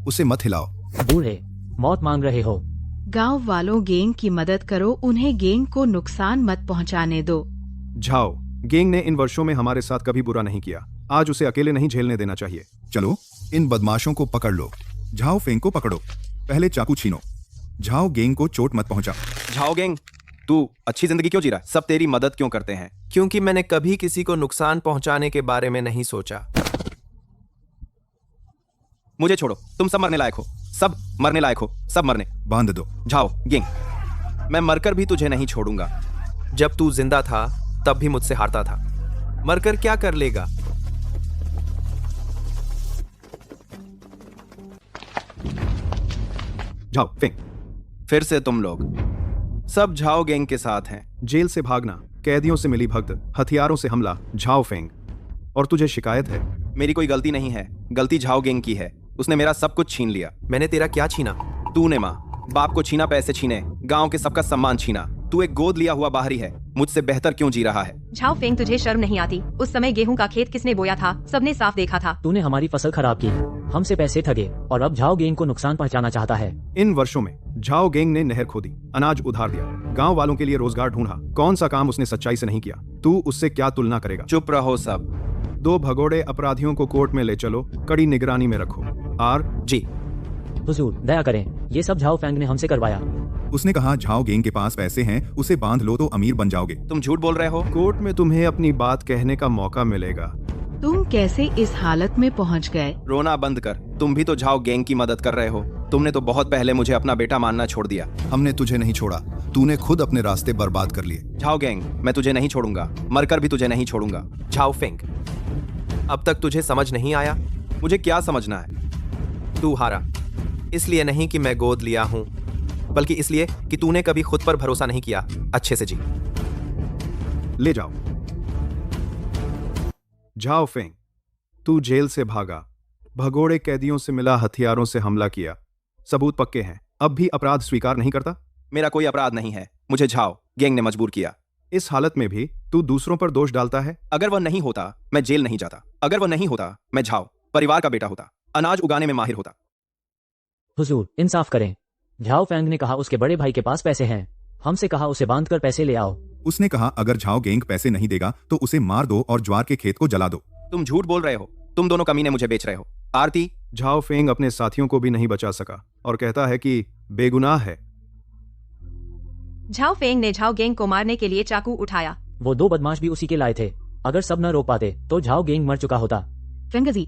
उसे मत हिलाओ। बूढ़े, मौत मांग रहे हो? गांव वालों, गेंग की मदद करो, उन्हें गेंग को नुकसान मत पहुंचाने दो। झाओ, गेंग ने इन वर्षों में हमारे साथ कभी बुरा नहीं किया। आज उसे अकेले नहीं झेलने देना चाहिए। चलो, इन बदमाशों को पकड़ लो। झाओ फेंग को पकड़ो। पहले चाकू छीनो। झाओ गेंग को चोट मत पहुंचा। जाओ गेंग, तू अच्छी जिंदगी क्यों जी रहा है? सब तेरी मदद क्यों करते हैं? क्योंकि मैंने कभी किसी को नुकसान पहुंचाने के बारे में नहीं सोचा। मुझे छोड़ो, तुम सब मरने लायक हो। सब मरने लायक हो, सब मरने। बांध दो। जाओ गेंग, मैं मरकर भी तुझे नहीं छोड़ूंगा। जब तू जिंदा था तब भी मुझसे हारता था, मरकर क्या कर लेगा? झाओ फेंग, फिर से तुम लोग सब झाओ गेंग के साथ हैं। जेल से भागना, कैदियों से मिली भगत, हथियारों से हमला, झाओ फेंग। और तुझे शिकायत है? मेरी कोई गलती नहीं है, गलती झाओ गेंग की है। उसने मेरा सब कुछ छीन लिया। मैंने तेरा क्या छीना? तूने माँ बाप को छीना, पैसे छीने, गांव के सबका सम्मान छीना। तू एक गोद लिया हुआ बाहरी है, मुझसे बेहतर क्यों जी रहा है? झाओ फेंग, तुझे शर्म नहीं आती? उस समय गेहूं का खेत किसने बोया था? सबने साफ देखा था। तूने हमारी फसल खराब की, हमसे पैसे ठगे और अब झाओ गेंग को नुकसान पहुंचाना चाहता है। इन वर्षों में झाओ गेंग ने नहर खोदी, अनाज उधार दिया, गांव वालों के लिए रोजगार ढूंढा। कौन सा काम उसने सच्चाई से नहीं किया? तू उससे क्या तुलना करेगा? चुप रहो सब। 2 भगोड़े अपराधियों को कोर्ट में ले चलो, कड़ी निगरानी में रखो। R G. हुजूर, दया करें, ये सब झाओ फेंग ने हमसे करवाया। उसने कहा झाओ गेंग के पास पैसे हैं, उसे बांध लो तो अमीर बन जाओगे। तुम झूठ बोल रहे हो। कोर्ट में तुम्हें अपनी बात कहने का मौका मिलेगा। तुम कैसे इस हालत में पहुंच गए? रोना बंद कर। तुम भी तो झाओ गेंग की मदद कर रहे हो। तुमने तो बहुत पहले मुझे अपना बेटा मानना छोड़ दिया। हमने तुझे नहीं छोड़ा, तूने खुद अपने रास्ते बर्बाद कर लिए। झाओ गेंग, मैं तुझे नहीं छोड़ूंगा, मरकर भी तुझे नहीं छोड़ूंगा। झाओ फेंग, अब तक तुझे समझ नहीं आया? मुझे क्या समझना है? तू हारा, इसलिए नहीं कि मैं गोद लिया हूं, बल्कि इसलिए कि तूने कभी खुद पर भरोसा नहीं किया। अच्छे से जी। ले जाओ। झाओ फेंग, तू जेल से भागा, भगोड़े कैदियों से मिला, हथियारों से हमला किया, सबूत पक्के हैं, अब भी अपराध स्वीकार नहीं करता? मेरा कोई अपराध नहीं है, मुझे झाओ गैंग ने मजबूर किया। इस हालत में भी तू दूसरों पर दोष डालता है। अगर वह नहीं होता मैं जेल नहीं जाता, अगर वह नहीं होता मैं झाओ परिवार का बेटा होता, अनाज उगाने में माहिर होता। हुजूर इंसाफ करें। झाओ फेंग ने कहा उसके बड़े भाई के पास पैसे हैं, हमसे कहा उसे बांधकर पैसे ले आओ। उसने कहा अगर झाओ गेंग पैसे नहीं देगा तो उसे मार दो और ज्वार के खेत को जला दो। तुम झूठ बोल रहे हो, तुम दोनों कमीने मुझे बेच रहे हो। आरती, झाओ फेंग अपने साथियों को भी नहीं बचा सका और कहता है कि बेगुनाह है। झाओ फेंग ने झाओ गेंग को मारने के लिए चाकू उठाया। वो 2 बदमाश भी उसी के लाए थे, अगर सब न रोक पाते तो झाओ गेंग मर चुका होता। फेंगजी,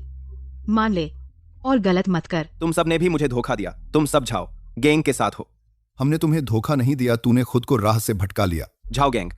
मान ले और गलत मत कर। तुम सब ने भी मुझे धोखा दिया, तुम सब झाओ गैंग के साथ हो। हमने तुम्हें धोखा नहीं दिया, तूने खुद को राह से भटका लिया। झाओ गैंग,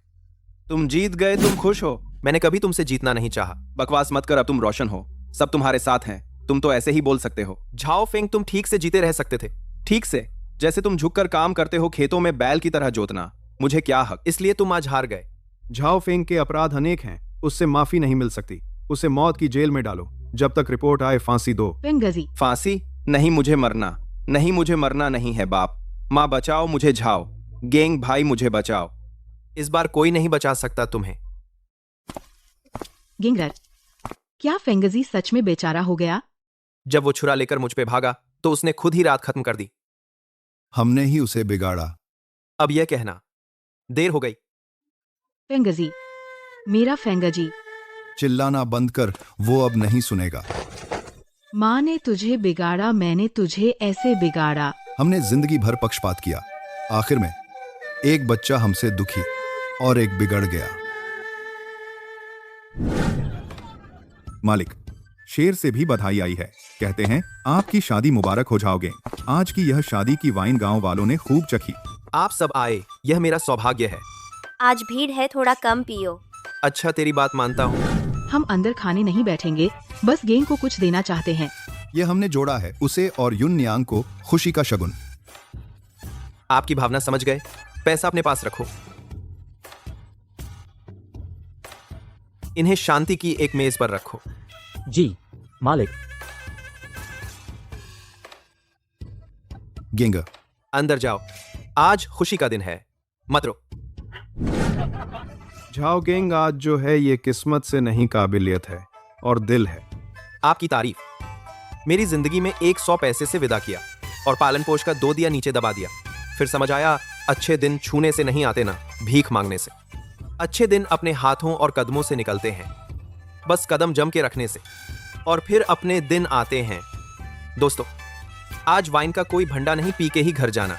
तुम जीत गए, तुम खुश हो। मैंने कभी तुमसे जीतना नहीं चाहा। बकवास मत कर, अब तुम रोशन हो, सब तुम्हारे साथ हैं, तुम तो ऐसे ही बोल सकते हो। झाओ फेंग, तुम ठीक से जीते रह सकते थे। ठीक से? जैसे तुम झुककर काम करते हो, खेतों में बैल की तरह जोतना, मुझे क्या हक? इसलिए तुम आज हार गए। झाओ फेंग के अपराध अनेक हैं, उससे माफी नहीं मिल सकती। उसे मौत की जेल में डालो, जब तक रिपोर्ट आए फांसी दो। फेंगजी, फांसी? नहीं, मुझे मरना नहीं, मुझे मरना नहीं है। बाप माँ बचाओ मुझे, झाओ गैंग भाई मुझे बचाओ। इस बार कोई नहीं बचा सकता तुम्हें। गिंगर, क्या फेंगजी सच में बेचारा हो गया? जब वो छुरा लेकर मुझ पे भागा तो उसने खुद ही रात खत्म कर दी। हमने ही उसे बिगाड़ा। अब यह कहना देर हो गई। फेंगजी, मेरा फेंगजी, चिल्लाना बंद कर, वो अब नहीं सुनेगा। माँ ने तुझे बिगाड़ा, मैंने तुझे ऐसे बिगाड़ा। हमने जिंदगी भर पक्षपात किया, आखिर में एक बच्चा हमसे दुखी और एक बिगड़ गया। मालिक, शेर से भी बधाई आई है। कहते हैं आपकी शादी मुबारक हो जाओगे। आज की यह शादी की वाइन गांव वालों ने खूब चखी। आप सब आए, यह मेरा सौभाग्य है। आज भीड़ है, थोड़ा कम पियो। अच्छा, तेरी बात मानता हूँ। हम अंदर खाने नहीं बैठेंगे, बस गेंग को कुछ देना चाहते हैं। यह हमने जोड़ा है, उसे और युन यांग को खुशी का शगुन। आपकी भावना समझ गए, पैसा अपने पास रखो। इन्हें शांति की एक मेज पर रखो। जी मालिक। गेंग, अंदर जाओ, आज खुशी का दिन है, मत रो। झाओ गेंग, आज जो है ये किस्मत से नहीं, काबिलियत है और दिल है। आपकी तारीफ। मेरी जिंदगी में 100 पैसे से विदा किया और पालन पोष का 2 दिया नीचे दबा दिया। फिर समझ आया अच्छे दिन छूने से नहीं आते ना, भीख मांगने से। अच्छे दिन अपने हाथों और कदमों से निकलते हैं, बस कदम जम के रखने से, और फिर अपने दिन आते हैं। दोस्तों, आज वाइन का कोई भंडा नहीं पी के ही घर जाना।